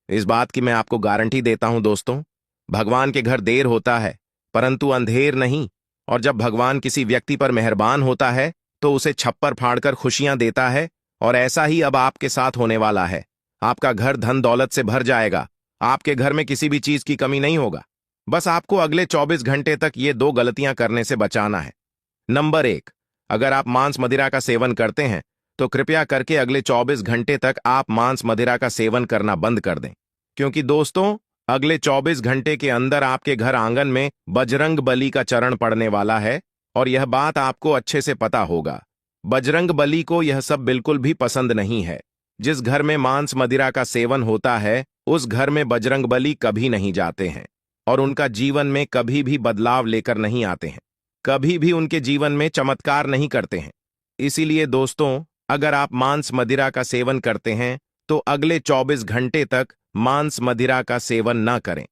इस बात की मैं आपको गारंटी देता हूं। दोस्तों, भगवान के घर देर होता है परंतु अंधेर नहीं, और जब भगवान किसी व्यक्ति पर मेहरबान होता है तो उसे छप्पर फाड़कर खुशियां देता है, और ऐसा ही अब आपके साथ होने वाला है। आपका घर धन दौलत से भर जाएगा, आपके घर में किसी भी चीज की कमी नहीं होगा। बस आपको अगले 24 घंटे तक ये 2 गलतियां करने से बचाना है। नंबर 1, अगर आप मांस मदिरा का सेवन करते हैं तो कृपया करके अगले 24 घंटे तक आप मांस मदिरा का सेवन करना बंद कर दें, क्योंकि दोस्तों, अगले 24 घंटे के अंदर आपके घर आंगन में बजरंग बली का चरण पड़ने वाला है, और यह बात आपको अच्छे से पता होगा। बजरंग बली को यह सब बिल्कुल भी पसंद नहीं है। जिस घर में मांस मदिरा का सेवन होता है उस घर में बजरंग बली कभी नहीं जाते हैं, और उनका जीवन में कभी भी बदलाव लेकर नहीं आते हैं, कभी भी उनके जीवन में चमत्कार नहीं करते हैं। इसीलिए दोस्तों, अगर आप मांस मदिरा का सेवन करते हैं तो अगले 24 घंटे तक मांस मदिरा का सेवन ना करें।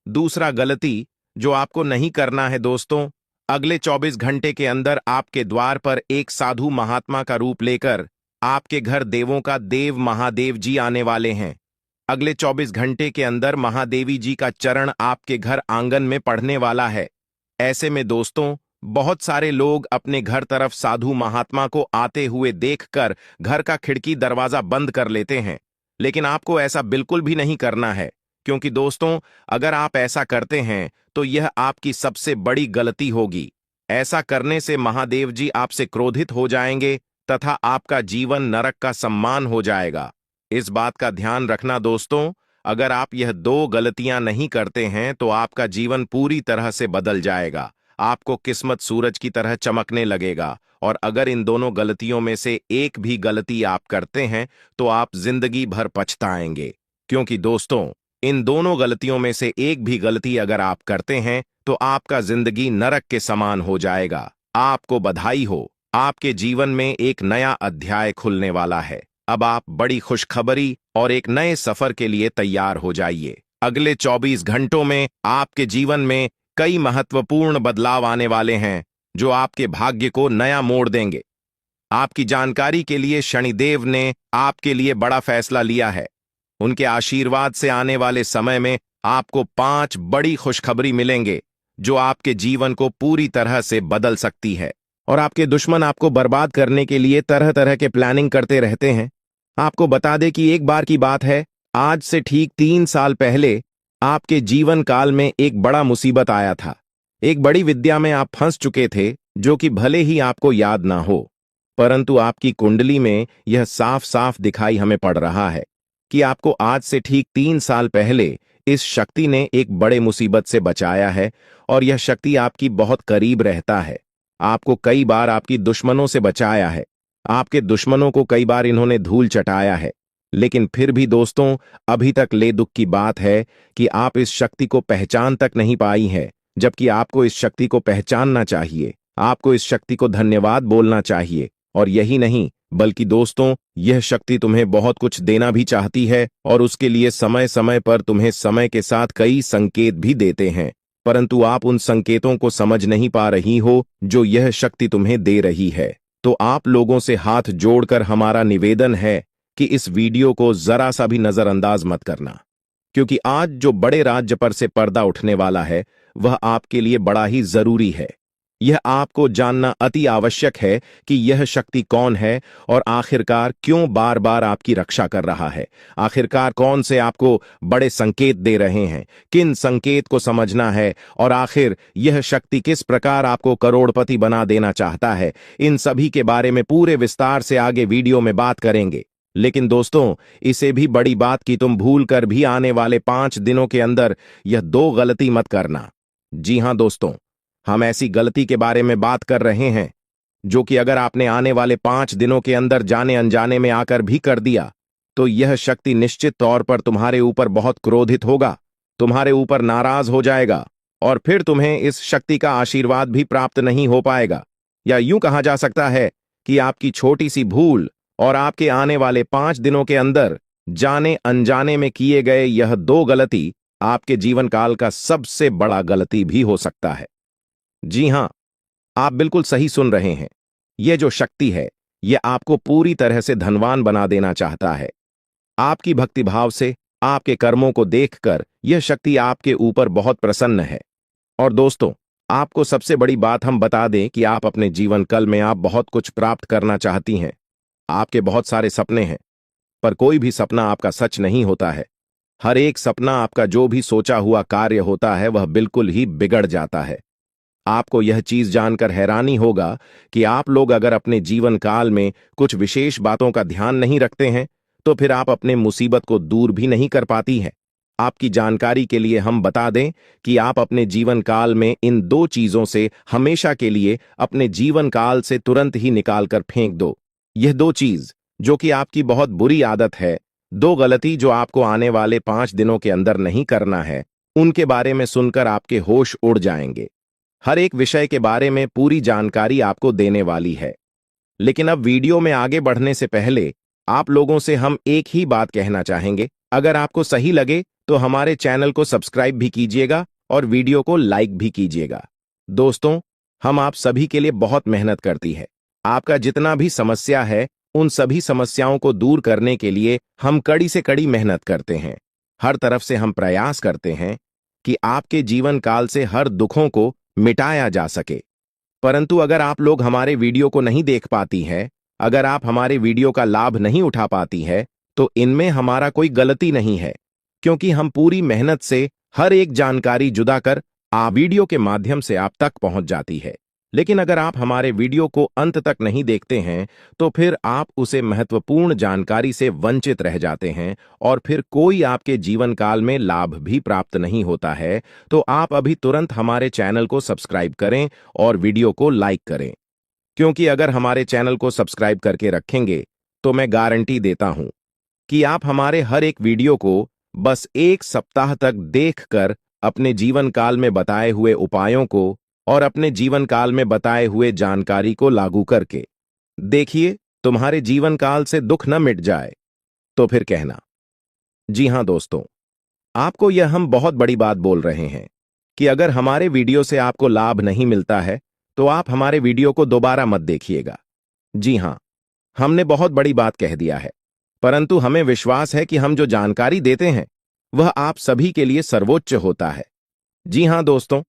दूसरा गलती जो आपको नहीं करना है दोस्तों, अगले 24 घंटे के अंदर आपके द्वार पर एक साधु महात्मा का रूप लेकर आपके घर देवों का देव महादेव जी आने वाले हैं। अगले 24 घंटे के अंदर महादेवी जी का चरण आपके घर आंगन में पड़ने वाला है। ऐसे में दोस्तों, बहुत सारे लोग अपने घर तरफ साधु महात्मा को आते हुए देखकर घर का खिड़की दरवाजा बंद कर लेते हैं। लेकिन आपको ऐसा बिल्कुल भी नहीं करना है, क्योंकि दोस्तों, अगर आप ऐसा करते हैं तो यह आपकी सबसे बड़ी गलती होगी। ऐसा करने से महादेव जी आपसे क्रोधित हो जाएंगे तथा आपका जीवन नरक का सम्मान हो जाएगा। इस बात का ध्यान रखना दोस्तों, अगर आप यह दो गलतियां नहीं करते हैं तो आपका जीवन पूरी तरह से बदल जाएगा। आपको किस्मत सूरज की तरह चमकने लगेगा। और अगर इन दोनों गलतियों में से एक भी गलती आप करते हैं तो आप जिंदगी भर पछताएंगे। क्योंकि दोस्तों, इन दोनों गलतियों में से एक भी गलती अगर आप करते हैं तो आपका जिंदगी नरक के समान हो जाएगा। आपको बधाई हो, आपके जीवन में एक नया अध्याय खुलने वाला है। अब आप बड़ी खुशखबरी और एक नए सफर के लिए तैयार हो जाइए। अगले 24 घंटों में आपके जीवन में कई महत्वपूर्ण बदलाव आने वाले हैं जो आपके भाग्य को नया मोड़ देंगे। आपकी जानकारी के लिए शनिदेव ने आपके लिए बड़ा फैसला लिया है। उनके आशीर्वाद से आने वाले समय में आपको 5 बड़ी खुशखबरी मिलेंगे जो आपके जीवन को पूरी तरह से बदल सकती है। और आपके दुश्मन आपको बर्बाद करने के लिए तरह तरह के प्लानिंग करते रहते हैं। आपको बता दें कि एक बार की बात है, आज से ठीक 3 साल पहले आपके जीवन काल में एक बड़ा मुसीबत आया था। एक बड़ी विद्या में आप फंस चुके थे जो कि भले ही आपको याद ना हो, परंतु आपकी कुंडली में यह साफ साफ दिखाई हमें पड़ रहा है कि आपको आज से ठीक 3 साल पहले इस शक्ति ने एक बड़े मुसीबत से बचाया है। और यह शक्ति आपकी बहुत करीब रहता है। आपको कई बार आपकी दुश्मनों से बचाया है। आपके दुश्मनों को कई बार इन्होंने धूल चटाया है। लेकिन फिर भी दोस्तों, अभी तक ले दुख की बात है कि आप इस शक्ति को पहचान तक नहीं पाई है, जबकि आपको इस शक्ति को पहचानना चाहिए। आपको इस शक्ति को धन्यवाद बोलना चाहिए। और यही नहीं, बल्कि दोस्तों, यह शक्ति तुम्हें बहुत कुछ देना भी चाहती है और उसके लिए समय समय पर तुम्हें समय के साथ कई संकेत भी देते हैं। परंतु आप उन संकेतों को समझ नहीं पा रही हो जो यह शक्ति तुम्हें दे रही है। तो आप लोगों से हाथ जोड़कर हमारा निवेदन है कि इस वीडियो को जरा सा भी नजरअंदाज मत करना, क्योंकि आज जो बड़े राज्य पर से पर्दा उठने वाला है वह आपके लिए बड़ा ही जरूरी है। यह आपको जानना अति आवश्यक है कि यह शक्ति कौन है और आखिरकार क्यों बार बार आपकी रक्षा कर रहा है। आखिरकार कौन से आपको बड़े संकेत दे रहे हैं, किन संकेत को समझना है, और आखिर यह शक्ति किस प्रकार आपको करोड़पति बना देना चाहता है। इन सभी के बारे में पूरे विस्तार से आगे वीडियो में बात करेंगे। लेकिन दोस्तों, इसे भी बड़ी बात कि तुम भूल कर भी आने वाले 5 दिनों के अंदर यह 2 गलती मत करना। जी हां दोस्तों, हम ऐसी गलती के बारे में बात कर रहे हैं जो कि अगर आपने आने वाले 5 दिनों के अंदर जाने अनजाने में आकर भी कर दिया तो यह शक्ति निश्चित तौर पर तुम्हारे ऊपर बहुत क्रोधित होगा, तुम्हारे ऊपर नाराज हो जाएगा और फिर तुम्हें इस शक्ति का आशीर्वाद भी प्राप्त नहीं हो पाएगा। या यूं कहा जा सकता है कि आपकी छोटी सी भूल और आपके आने वाले 5 दिनों के अंदर जाने अनजाने में किए गए यह 2 गलती आपके जीवन काल का सबसे बड़ा गलती भी हो सकता है। जी हां, आप बिल्कुल सही सुन रहे हैं। यह जो शक्ति है, यह आपको पूरी तरह से धनवान बना देना चाहता है। आपकी भक्तिभाव से, आपके कर्मों को देखकर यह शक्ति आपके ऊपर बहुत प्रसन्न है। और दोस्तों, आपको सबसे बड़ी बात हम बता दें कि आप अपने जीवन काल में आप बहुत कुछ प्राप्त करना चाहती हैं। आपके बहुत सारे सपने हैं, पर कोई भी सपना आपका सच नहीं होता है। हर एक सपना आपका जो भी सोचा हुआ कार्य होता है वह बिल्कुल ही बिगड़ जाता है। आपको यह चीज जानकर हैरानी होगा कि आप लोग अगर अपने जीवन काल में कुछ विशेष बातों का ध्यान नहीं रखते हैं तो फिर आप अपने मुसीबत को दूर भी नहीं कर पाती हैं। आपकी जानकारी के लिए हम बता दें कि आप अपने जीवन काल में इन 2 चीजों से हमेशा के लिए अपने जीवन काल से तुरंत ही निकाल कर फेंक दो। यह 2 चीज जो कि आपकी बहुत बुरी आदत है, 2 गलती जो आपको आने वाले 5 दिनों के अंदर नहीं करना है, उनके बारे में सुनकर आपके होश उड़ जाएंगे। हर एक विषय के बारे में पूरी जानकारी आपको देने वाली है। लेकिन अब वीडियो में आगे बढ़ने से पहले आप लोगों से हम एक ही बात कहना चाहेंगे। अगर आपको सही लगे तो हमारे चैनल को सब्सक्राइब भी कीजिएगा और वीडियो को लाइक भी कीजिएगा। दोस्तों, हम आप सभी के लिए बहुत मेहनत करती है। आपका जितना भी समस्या है, उन सभी समस्याओं को दूर करने के लिए हम कड़ी से कड़ी मेहनत करते हैं। हर तरफ से हम प्रयास करते हैं कि आपके जीवन काल से हर दुखों को मिटाया जा सके। परंतु अगर आप लोग हमारे वीडियो को नहीं देख पाती हैं, अगर आप हमारे वीडियो का लाभ नहीं उठा पाती है, तो इनमें हमारा कोई गलती नहीं है, क्योंकि हम पूरी मेहनत से हर एक जानकारी जुदा कर वीडियो के माध्यम से आप तक पहुंच जाती है। लेकिन अगर आप हमारे वीडियो को अंत तक नहीं देखते हैं, तो फिर आप उसे महत्वपूर्ण जानकारी से वंचित रह जाते हैं और फिर कोई आपके जीवन काल में लाभ भी प्राप्त नहीं होता है। तो आप अभी तुरंत हमारे चैनल को सब्सक्राइब करें और वीडियो को लाइक करें, क्योंकि अगर हमारे चैनल को सब्सक्राइब करके रखेंगे तो मैं गारंटी देता हूं कि आप हमारे हर एक वीडियो को बस 1 सप्ताह तक देखकर अपने जीवन काल में बताए हुए उपायों को और अपने जीवन काल में बताए हुए जानकारी को लागू करके देखिए, तुम्हारे जीवन काल से दुख न मिट जाए तो फिर कहना। जी हां दोस्तों, आपको यह हम बहुत बड़ी बात बोल रहे हैं कि अगर हमारे वीडियो से आपको लाभ नहीं मिलता है, तो आप हमारे वीडियो को दोबारा मत देखिएगा। जी हां, हमने बहुत बड़ी बात कह दिया है, परंतु हमें विश्वास है कि हम जो जानकारी देते हैं वह आप सभी के लिए सर्वोच्च होता है। जी हां दोस्तों,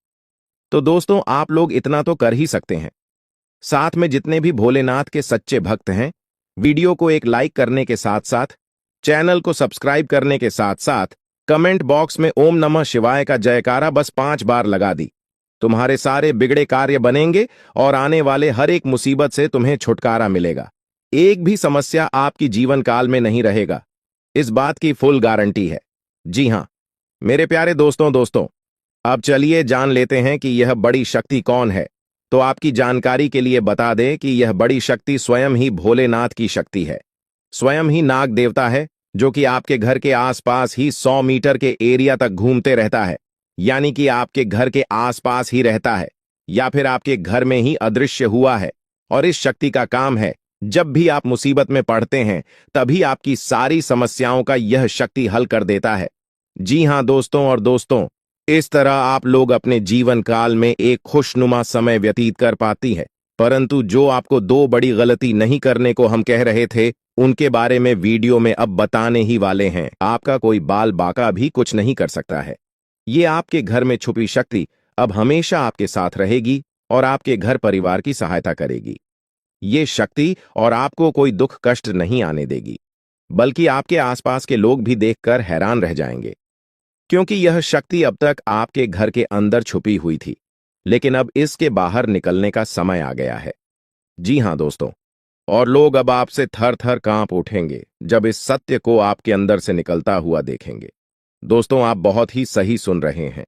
तो दोस्तों आप लोग इतना तो कर ही सकते हैं। साथ में जितने भी भोलेनाथ के सच्चे भक्त हैं, वीडियो को एक लाइक करने के साथ साथ, चैनल को सब्सक्राइब करने के साथ साथ, कमेंट बॉक्स में ओम नमः शिवाय का जयकारा बस 5 बार लगा दी। तुम्हारे सारे बिगड़े कार्य बनेंगे और आने वाले हर एक मुसीबत से तुम्हें छुटकारा मिलेगा। एक भी समस्या आपकी जीवन काल में नहीं रहेगा, इस बात की फुल गारंटी है। जी हां मेरे प्यारे दोस्तों, अब चलिए जान लेते हैं कि यह बड़ी शक्ति कौन है। तो आपकी जानकारी के लिए बता दें कि यह बड़ी शक्ति स्वयं ही भोलेनाथ की शक्ति है। स्वयं ही नाग देवता है, जो कि आपके घर के आसपास ही 100 मीटर के एरिया तक घूमते रहता है, यानी कि आपके घर के आसपास ही रहता है या फिर आपके घर में ही अदृश्य हुआ है। और इस शक्ति का काम है, जब भी आप मुसीबत में पड़ते हैं तभी आपकी सारी समस्याओं का यह शक्ति हल कर देता है। जी हां दोस्तों, इस तरह आप लोग अपने जीवन काल में एक खुशनुमा समय व्यतीत कर पाती है। परंतु जो आपको 2 बड़ी गलती नहीं करने को हम कह रहे थे, उनके बारे में वीडियो में अब बताने ही वाले हैं। आपका कोई बाल बाका भी कुछ नहीं कर सकता है। ये आपके घर में छुपी शक्ति अब हमेशा आपके साथ रहेगी और आपके घर परिवार की सहायता करेगी। ये शक्ति और आपको कोई दुख कष्ट नहीं आने देगी, बल्कि आपके आसपास के लोग भी देखकर हैरान रह जाएंगे, क्योंकि यह शक्ति अब तक आपके घर के अंदर छुपी हुई थी, लेकिन अब इसके बाहर निकलने का समय आ गया है। जी हां दोस्तों, और लोग अब आपसे थर थर कांप उठेंगे जब इस सत्य को आपके अंदर से निकलता हुआ देखेंगे। दोस्तों आप बहुत ही सही सुन रहे हैं,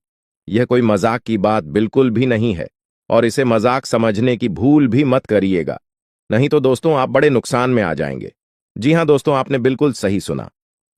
यह कोई मजाक की बात बिल्कुल भी नहीं है और इसे मजाक समझने की भूल भी मत करिएगा, नहीं तो दोस्तों आप बड़े नुकसान में आ जाएंगे। जी हां दोस्तों, आपने बिल्कुल सही सुना।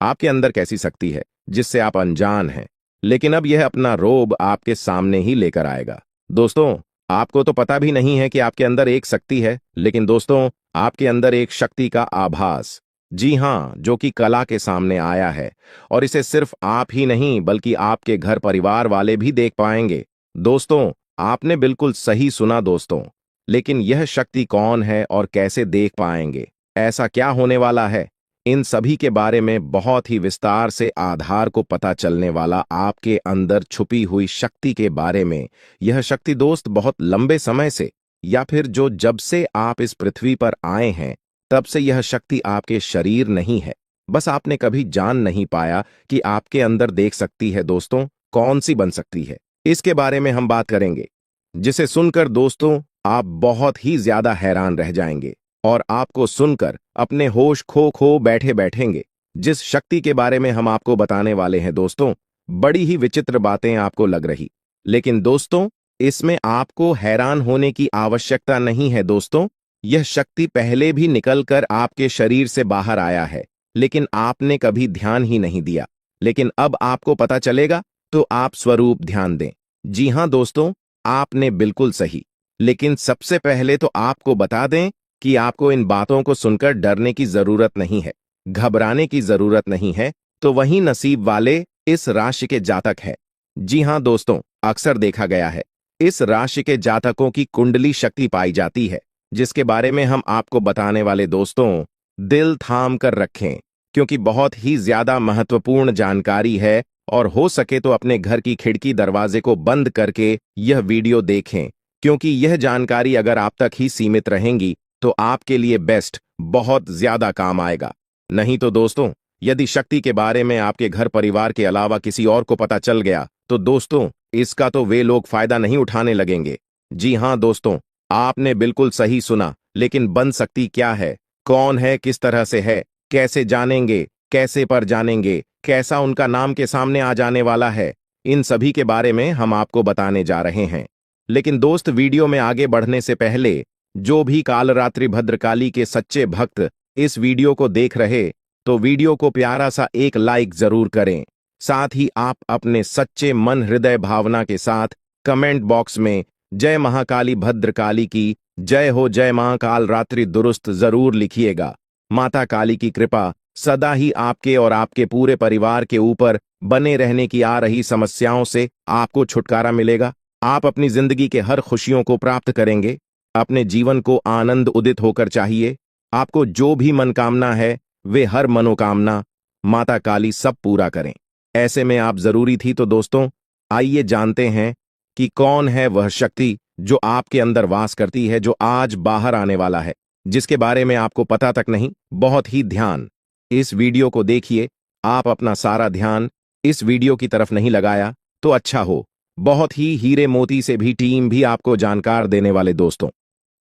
आपके अंदर कैसी शक्ति है जिससे आप अनजान हैं, लेकिन अब यह अपना रोब आपके सामने ही लेकर आएगा। दोस्तों आपको तो पता भी नहीं है कि आपके अंदर एक शक्ति है, लेकिन दोस्तों आपके अंदर एक शक्ति का आभास, जी हां, जो कि कला के सामने आया है और इसे सिर्फ आप ही नहीं बल्कि आपके घर परिवार वाले भी देख पाएंगे। दोस्तों आपने बिल्कुल सही सुना दोस्तों, लेकिन यह शक्ति कौन है और कैसे देख पाएंगे, ऐसा क्या होने वाला है, इन सभी के बारे में बहुत ही विस्तार से आधार को पता चलने वाला आपके अंदर छुपी हुई शक्ति के बारे में। यह शक्ति दोस्त बहुत लंबे समय से या फिर जब से आप इस पृथ्वी पर आए हैं तब से यह शक्ति आपके शरीर नहीं है, बस आपने कभी जान नहीं पाया कि आपके अंदर देख सकती है। दोस्तों कौन सी बन सकती है, इसके बारे में हम बात करेंगे, जिसे सुनकर दोस्तों आप बहुत ही ज्यादा हैरान रह जाएंगे और आपको सुनकर अपने होश खो बैठे बैठेंगे। जिस शक्ति के बारे में हम आपको बताने वाले हैं दोस्तों, बड़ी ही विचित्र बातें आपको लग रही, लेकिन दोस्तों इसमें आपको हैरान होने की आवश्यकता नहीं है। दोस्तों यह शक्ति पहले भी निकलकर आपके शरीर से बाहर आया है, लेकिन आपने कभी ध्यान ही नहीं दिया, लेकिन अब आपको पता चलेगा, तो आप स्वरूप ध्यान दें। जी हां दोस्तों, आपने बिल्कुल सही, लेकिन सबसे पहले तो आपको बता दें कि आपको इन बातों को सुनकर डरने की जरूरत नहीं है, घबराने की जरूरत नहीं है, तो वही नसीब वाले इस राशि के जातक है। जी हां दोस्तों, अक्सर देखा गया है इस राशि के जातकों की कुंडली शक्ति पाई जाती है, जिसके बारे में हम आपको बताने वाले दोस्तों, दिल थाम कर रखें, क्योंकि बहुत ही ज्यादा महत्वपूर्ण जानकारी है। और हो सके तो अपने घर की खिड़की दरवाजे को बंद करके यह वीडियो देखें, क्योंकि यह जानकारी अगर आप तक ही सीमित रहेंगी तो आपके लिए बेस्ट, बहुत ज्यादा काम आएगा। नहीं तो दोस्तों, यदि शक्ति के बारे में आपके घर परिवार के अलावा किसी और को पता चल गया तो दोस्तों, इसका तो वे लोग फायदा नहीं उठाने लगेंगे। जी हां दोस्तों, आपने बिल्कुल सही सुना। लेकिन बन सकती क्या है, कौन है, किस तरह से है, कैसे जानेंगे, कैसे पर जानेंगे, कैसा उनका नाम के सामने आ जाने वाला है, इन सभी के बारे में हम आपको बताने जा रहे हैं। लेकिन दोस्त, वीडियो में आगे बढ़ने से पहले जो भी कालरात्रि भद्रकाली के सच्चे भक्त इस वीडियो को देख रहे, तो वीडियो को प्यारा सा एक लाइक जरूर करें। साथ ही आप अपने सच्चे मन हृदय भावना के साथ कमेंट बॉक्स में जय महाकाली भद्रकाली की जय हो, जय महाकाल रात्रि दुरुस्त जरूर लिखिएगा। माता काली की कृपा सदा ही आपके और आपके पूरे परिवार के ऊपर बने रहने की आ रही समस्याओं से आपको छुटकारा मिलेगा। आप अपनी जिंदगी के हर खुशियों को प्राप्त करेंगे। अपने जीवन को आनंद उदित होकर चाहिए। आपको जो भी मनोकामना है, वे हर मनोकामना माता काली सब पूरा करें। ऐसे में आप जरूरी थी तो दोस्तों, आइए जानते हैं कि कौन है वह शक्ति जो आपके अंदर वास करती है, जो आज बाहर आने वाला है, जिसके बारे में आपको पता तक नहीं। बहुत ही ध्यान इस वीडियो को देखिए। आप अपना सारा ध्यान इस वीडियो की तरफ नहीं लगाया तो अच्छा हो। बहुत ही हीरे मोती से भी टीम भी आपको जानकार देने वाले दोस्तों,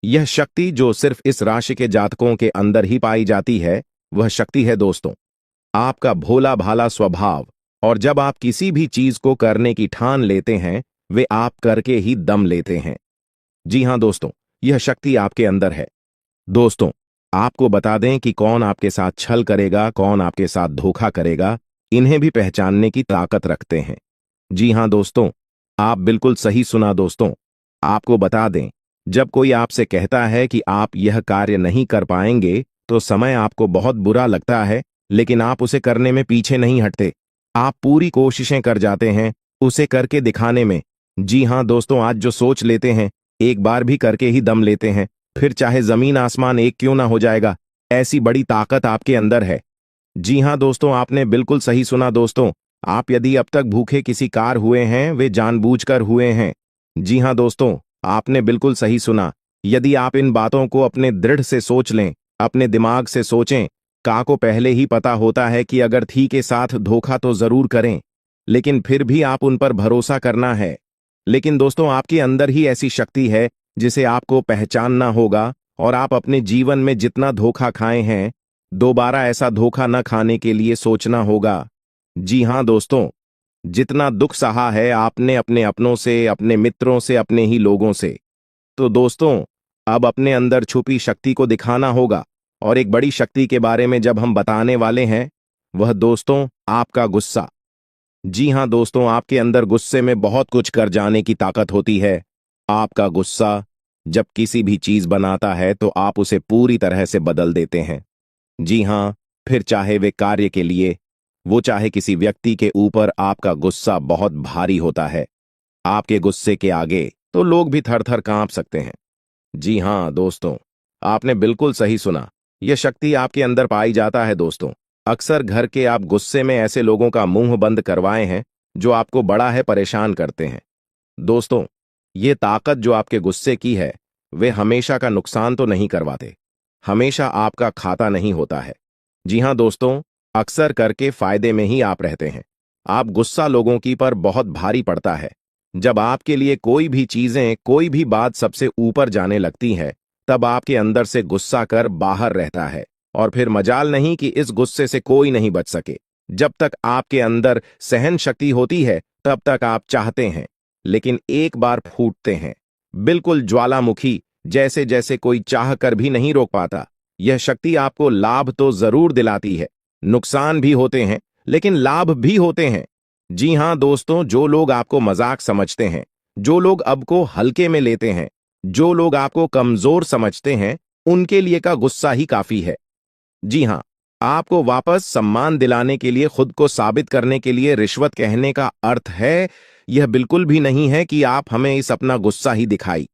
यह शक्ति जो सिर्फ इस राशि के जातकों के अंदर ही पाई जाती है, वह शक्ति है दोस्तों आपका भोला भाला स्वभाव। और जब आप किसी भी चीज को करने की ठान लेते हैं, वे आप करके ही दम लेते हैं। जी हां दोस्तों, यह शक्ति आपके अंदर है। दोस्तों, आपको बता दें कि कौन आपके साथ छल करेगा, कौन आपके साथ धोखा करेगा, इन्हें भी पहचानने की ताकत रखते हैं। जी हां दोस्तों, आप बिल्कुल सही सुना दोस्तों। आपको बता दें, जब कोई आपसे कहता है कि आप यह कार्य नहीं कर पाएंगे, तो समय आपको बहुत बुरा लगता है, लेकिन आप उसे करने में पीछे नहीं हटते। आप पूरी कोशिशें कर जाते हैं उसे करके दिखाने में। जी हां दोस्तों, आज जो सोच लेते हैं, एक बार भी करके ही दम लेते हैं, फिर चाहे जमीन आसमान एक क्यों ना हो जाएगा। ऐसी बड़ी ताकत आपके अंदर है। जी हां दोस्तों, आपने बिल्कुल सही सुना दोस्तों। आप यदि अब तक भूखे किसी कार हुए हैं, वे जानबूझकर हुए हैं। जी हां दोस्तों, आपने बिल्कुल सही सुना। यदि आप इन बातों को अपने दृढ़ से सोच लें, अपने दिमाग से सोचें, का को पहले ही पता होता है कि अगर थी के साथ धोखा तो जरूर करें, लेकिन फिर भी आप उन पर भरोसा करना है। लेकिन दोस्तों, आपके अंदर ही ऐसी शक्ति है जिसे आपको पहचानना होगा, और आप अपने जीवन में जितना धोखा खाए हैं, दोबारा ऐसा धोखा न खाने के लिए सोचना होगा। जी हां दोस्तों, जितना दुख सहा है आपने अपने अपनों से, अपने मित्रों से, अपने ही लोगों से, तो दोस्तों अब अपने अंदर छुपी शक्ति को दिखाना होगा। और एक बड़ी शक्ति के बारे में जब हम बताने वाले हैं, वह दोस्तों आपका गुस्सा। जी हां दोस्तों, आपके अंदर गुस्से में बहुत कुछ कर जाने की ताकत होती है। आपका गुस्सा जब किसी भी चीज बनाता है तो आप उसे पूरी तरह से बदल देते हैं। जी हां, फिर चाहे वे कार्य के लिए, वो चाहे किसी व्यक्ति के ऊपर, आपका गुस्सा बहुत भारी होता है। आपके गुस्से के आगे तो लोग भी थर थर कांप सकते हैं। जी हां दोस्तों, आपने बिल्कुल सही सुना। यह शक्ति आपके अंदर पाई जाता है दोस्तों। अक्सर घर के आप गुस्से में ऐसे लोगों का मुंह बंद करवाए हैं जो आपको बड़ा है परेशान करते हैं। दोस्तों, ये ताकत जो आपके गुस्से की है, वे हमेशा का नुकसान तो नहीं करवाते, हमेशा आपका खाता नहीं होता है। जी हां दोस्तों, अक्सर करके फायदे में ही आप रहते हैं। आप गुस्सा लोगों की पर बहुत भारी पड़ता है। जब आपके लिए कोई भी चीजें, कोई भी बात सबसे ऊपर जाने लगती है, तब आपके अंदर से गुस्सा कर बाहर रहता है। और फिर मजाल नहीं कि इस गुस्से से कोई नहीं बच सके। जब तक आपके अंदर सहन शक्ति होती है, तब तक आप चाहते हैं, लेकिन एक बार फूटते हैं, बिल्कुल ज्वालामुखी जैसे, जैसे कोई चाह कर भी नहीं रोक पाता। यह शक्ति आपको लाभ तो जरूर दिलाती है, नुकसान भी होते हैं, लेकिन लाभ भी होते हैं। जी हां दोस्तों, जो लोग आपको मजाक समझते हैं, जो लोग अब को हल्के में लेते हैं, जो लोग आपको कमजोर समझते हैं, उनके लिए का गुस्सा ही काफी है। जी हां, आपको वापस सम्मान दिलाने के लिए, खुद को साबित करने के लिए रिश्वत कहने का अर्थ है यह बिल्कुल भी नहीं है कि आप हमें इस अपना गुस्सा ही दिखाई,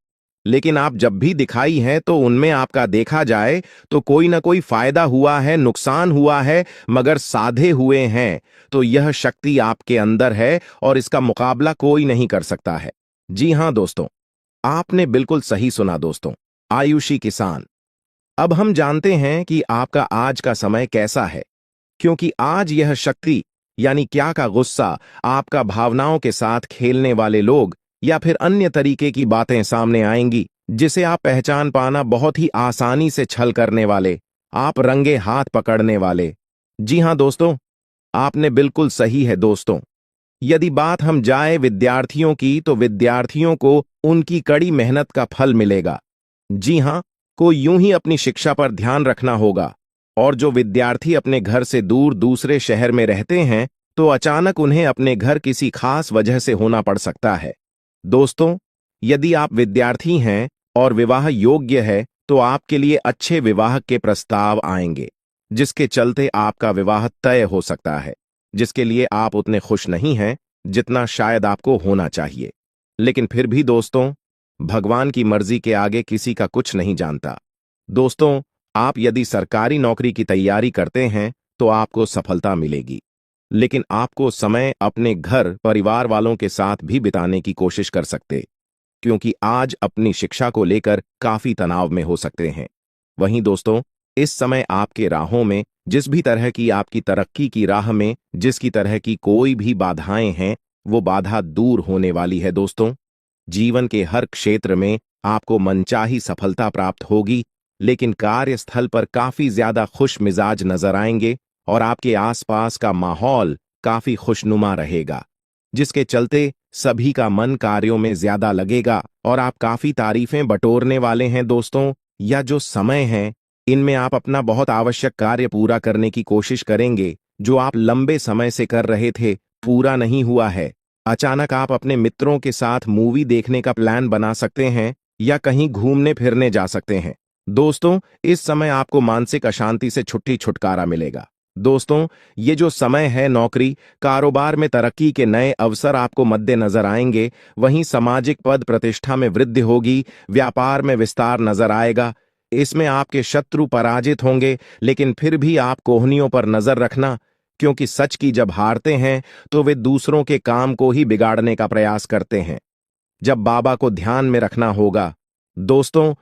लेकिन आप जब भी दिखाई हैं तो उनमें आपका देखा जाए तो कोई ना कोई फायदा हुआ है, नुकसान हुआ है, मगर साधे हुए हैं। तो यह शक्ति आपके अंदर है और इसका मुकाबला कोई नहीं कर सकता है। जी हाँ दोस्तों, आपने बिल्कुल सही सुना दोस्तों। आयुषी किसान, अब हम जानते हैं कि आपका आज का समय कैसा है, क्योंकि आज यह शक्ति यानी क्या का गुस्सा, आपका भावनाओं के साथ खेलने वाले लोग या फिर अन्य तरीके की बातें सामने आएंगी जिसे आप पहचान पाना बहुत ही आसानी से छल करने वाले, आप रंगे हाथ पकड़ने वाले। जी हां दोस्तों, आपने बिल्कुल सही है दोस्तों। यदि बात हम जाए विद्यार्थियों की, तो विद्यार्थियों को उनकी कड़ी मेहनत का फल मिलेगा। जी हां, को यूं ही अपनी शिक्षा पर ध्यान रखना होगा। और जो विद्यार्थी अपने घर से दूर दूसरे शहर में रहते हैं, तो अचानक उन्हें अपने घर किसी खास वजह से होना पड़ सकता है। दोस्तों, यदि आप विद्यार्थी हैं और विवाह योग्य है, तो आपके लिए अच्छे विवाह के प्रस्ताव आएंगे, जिसके चलते आपका विवाह तय हो सकता है, जिसके लिए आप उतने खुश नहीं हैं जितना शायद आपको होना चाहिए। लेकिन फिर भी दोस्तों, भगवान की मर्जी के आगे किसी का कुछ नहीं जानता। दोस्तों, आप यदि सरकारी नौकरी की तैयारी करते हैं तो आपको सफलता मिलेगी, लेकिन आपको समय अपने घर परिवार वालों के साथ भी बिताने की कोशिश कर सकते, क्योंकि आज अपनी शिक्षा को लेकर काफी तनाव में हो सकते हैं। वहीं दोस्तों, इस समय आपके राहों में जिस भी तरह की आपकी तरक्की की राह में जिसकी तरह की कोई भी बाधाएं हैं, वो बाधा दूर होने वाली है दोस्तों। जीवन के हर क्षेत्र में आपको मनचाही सफलता प्राप्त होगी, लेकिन कार्यस्थल पर काफी ज्यादा खुश मिजाज नजर आएंगे और आपके आसपास का माहौल काफी खुशनुमा रहेगा, जिसके चलते सभी का मन कार्यों में ज्यादा लगेगा और आप काफी तारीफें बटोरने वाले हैं दोस्तों। या जो समय है, इनमें आप अपना बहुत आवश्यक कार्य पूरा करने की कोशिश करेंगे, जो आप लंबे समय से कर रहे थे, पूरा नहीं हुआ है। अचानक आप अपने मित्रों के साथ मूवी देखने का प्लान बना सकते हैं या कहीं घूमने फिरने जा सकते हैं। दोस्तों, इस समय आपको मानसिक अशांति से छुटकारा मिलेगा। दोस्तों, ये जो समय है, नौकरी कारोबार में तरक्की के नए अवसर आपको मद्देनजर आएंगे, वहीं सामाजिक पद प्रतिष्ठा में वृद्धि होगी, व्यापार में विस्तार नजर आएगा। इसमें आपके शत्रु पराजित होंगे, लेकिन फिर भी आप कोहनियों पर नजर रखना, क्योंकि सच की जब हारते हैं तो वे दूसरों के काम को ही बिगाड़ने का प्रयास करते हैं। जब बाबा को ध्यान में रखना होगा। दोस्तों,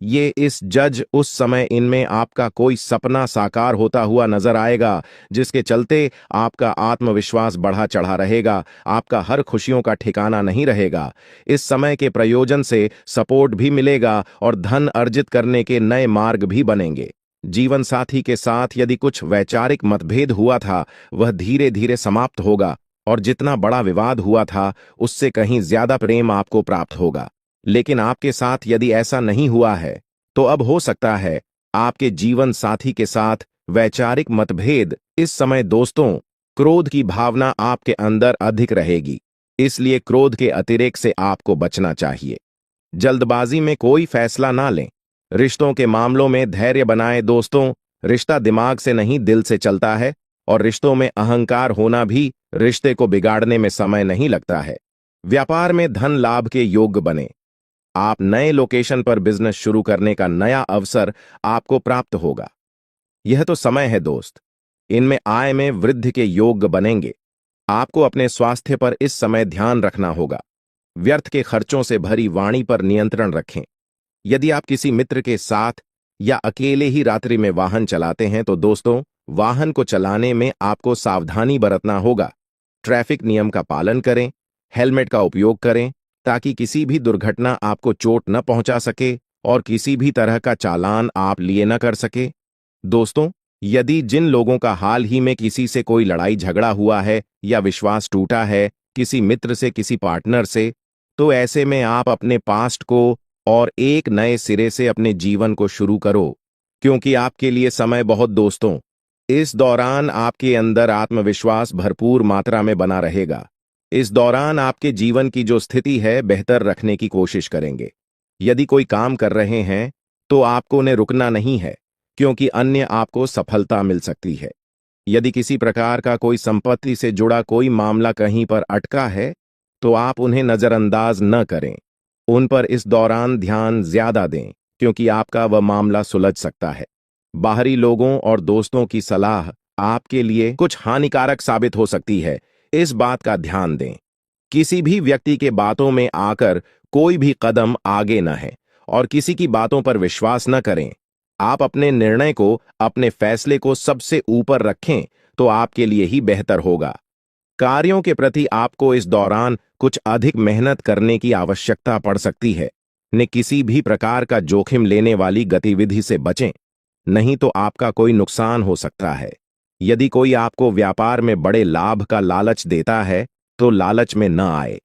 ये इस जज उस समय इनमें आपका कोई सपना साकार होता हुआ नजर आएगा, जिसके चलते आपका आत्मविश्वास बढ़ा चढ़ा रहेगा, आपका हर खुशियों का ठिकाना नहीं रहेगा। इस समय के प्रयोजन से सपोर्ट भी मिलेगा और धन अर्जित करने के नए मार्ग भी बनेंगे। जीवन साथी के साथ यदि कुछ वैचारिक मतभेद हुआ था, वह धीरे धीरे समाप्त होगा और जितना बड़ा विवाद हुआ था, उससे कहीं ज्यादा प्रेम आपको प्राप्त होगा। लेकिन आपके साथ यदि ऐसा नहीं हुआ है, तो अब हो सकता है आपके जीवन साथी के साथ वैचारिक मतभेद। इस समय दोस्तों, क्रोध की भावना आपके अंदर अधिक रहेगी, इसलिए क्रोध के अतिरेक से आपको बचना चाहिए। जल्दबाजी में कोई फैसला ना लें। रिश्तों के मामलों में धैर्य बनाएं दोस्तों। रिश्ता दिमाग से नहीं, दिल से चलता है, और रिश्तों में अहंकार होना भी रिश्ते को बिगाड़ने में समय नहीं लगता है। व्यापार में धन लाभ के योग्य बने। आप नए लोकेशन पर बिजनेस शुरू करने का नया अवसर आपको प्राप्त होगा। यह तो समय है दोस्त, इनमें आय में वृद्धि के योग्य बनेंगे। आपको अपने स्वास्थ्य पर इस समय ध्यान रखना होगा। व्यर्थ के खर्चों से भरी वाणी पर नियंत्रण रखें। यदि आप किसी मित्र के साथ या अकेले ही रात्रि में वाहन चलाते हैं, तो दोस्तों, वाहन को चलाने में आपको सावधानी बरतना होगा। ट्रैफिक नियम का पालन करें, हेलमेट का उपयोग करें, ताकि किसी भी दुर्घटना आपको चोट न पहुंचा सके और किसी भी तरह का चालान आप लिए न कर सके। दोस्तों, यदि जिन लोगों का हाल ही में किसी से कोई लड़ाई झगड़ा हुआ है या विश्वास टूटा है, किसी मित्र से, किसी पार्टनर से, तो ऐसे में आप अपने पास्ट को और एक नए सिरे से अपने जीवन को शुरू करो, क्योंकि आपके लिए समय बहुत दोस्तों। इस दौरान आपके अंदर आत्मविश्वास भरपूर मात्रा में बना रहेगा। इस दौरान आपके जीवन की जो स्थिति है, बेहतर रखने की कोशिश करेंगे। यदि कोई काम कर रहे हैं, तो आपको उन्हें रुकना नहीं है, क्योंकि अन्य आपको सफलता मिल सकती है। यदि किसी प्रकार का कोई संपत्ति से जुड़ा कोई मामला कहीं पर अटका है, तो आप उन्हें नजरअंदाज न करें। उन पर इस दौरान ध्यान ज्यादा दें, क्योंकि आपका वह मामला सुलझ सकता है। बाहरी लोगों और दोस्तों की सलाह आपके लिए कुछ हानिकारक साबित हो सकती है, इस बात का ध्यान दें। किसी भी व्यक्ति के बातों में आकर कोई भी कदम आगे न है और किसी की बातों पर विश्वास न करें। आप अपने निर्णय को, अपने फैसले को सबसे ऊपर रखें तो आपके लिए ही बेहतर होगा। कार्यों के प्रति आपको इस दौरान कुछ अधिक मेहनत करने की आवश्यकता पड़ सकती है। ने किसी भी प्रकार का जोखिम लेने वाली गतिविधि से बचें, नहीं तो आपका कोई नुकसान हो सकता है। यदि कोई आपको व्यापार में बड़े लाभ का लालच देता है तो लालच में न आए।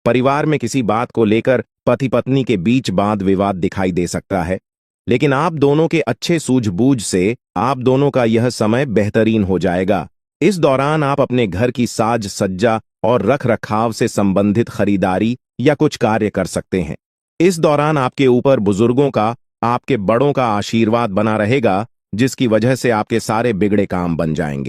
परिवार में किसी बात को लेकर पति पत्नी के बीच वाद विवाद दिखाई दे सकता है, लेकिन आप दोनों के अच्छे सूझबूझ से आप दोनों का यह समय बेहतरीन हो जाएगा। इस दौरान आप अपने घर की साज सज्जा और रख रखाव से संबंधित खरीदारी या कुछ कार्य कर सकते हैं। इस दौरान आपके ऊपर बुजुर्गों का, आपके बड़ों का आशीर्वाद बना रहेगा, जिसकी वजह से आपके सारे बिगड़े काम बन जाएंगे।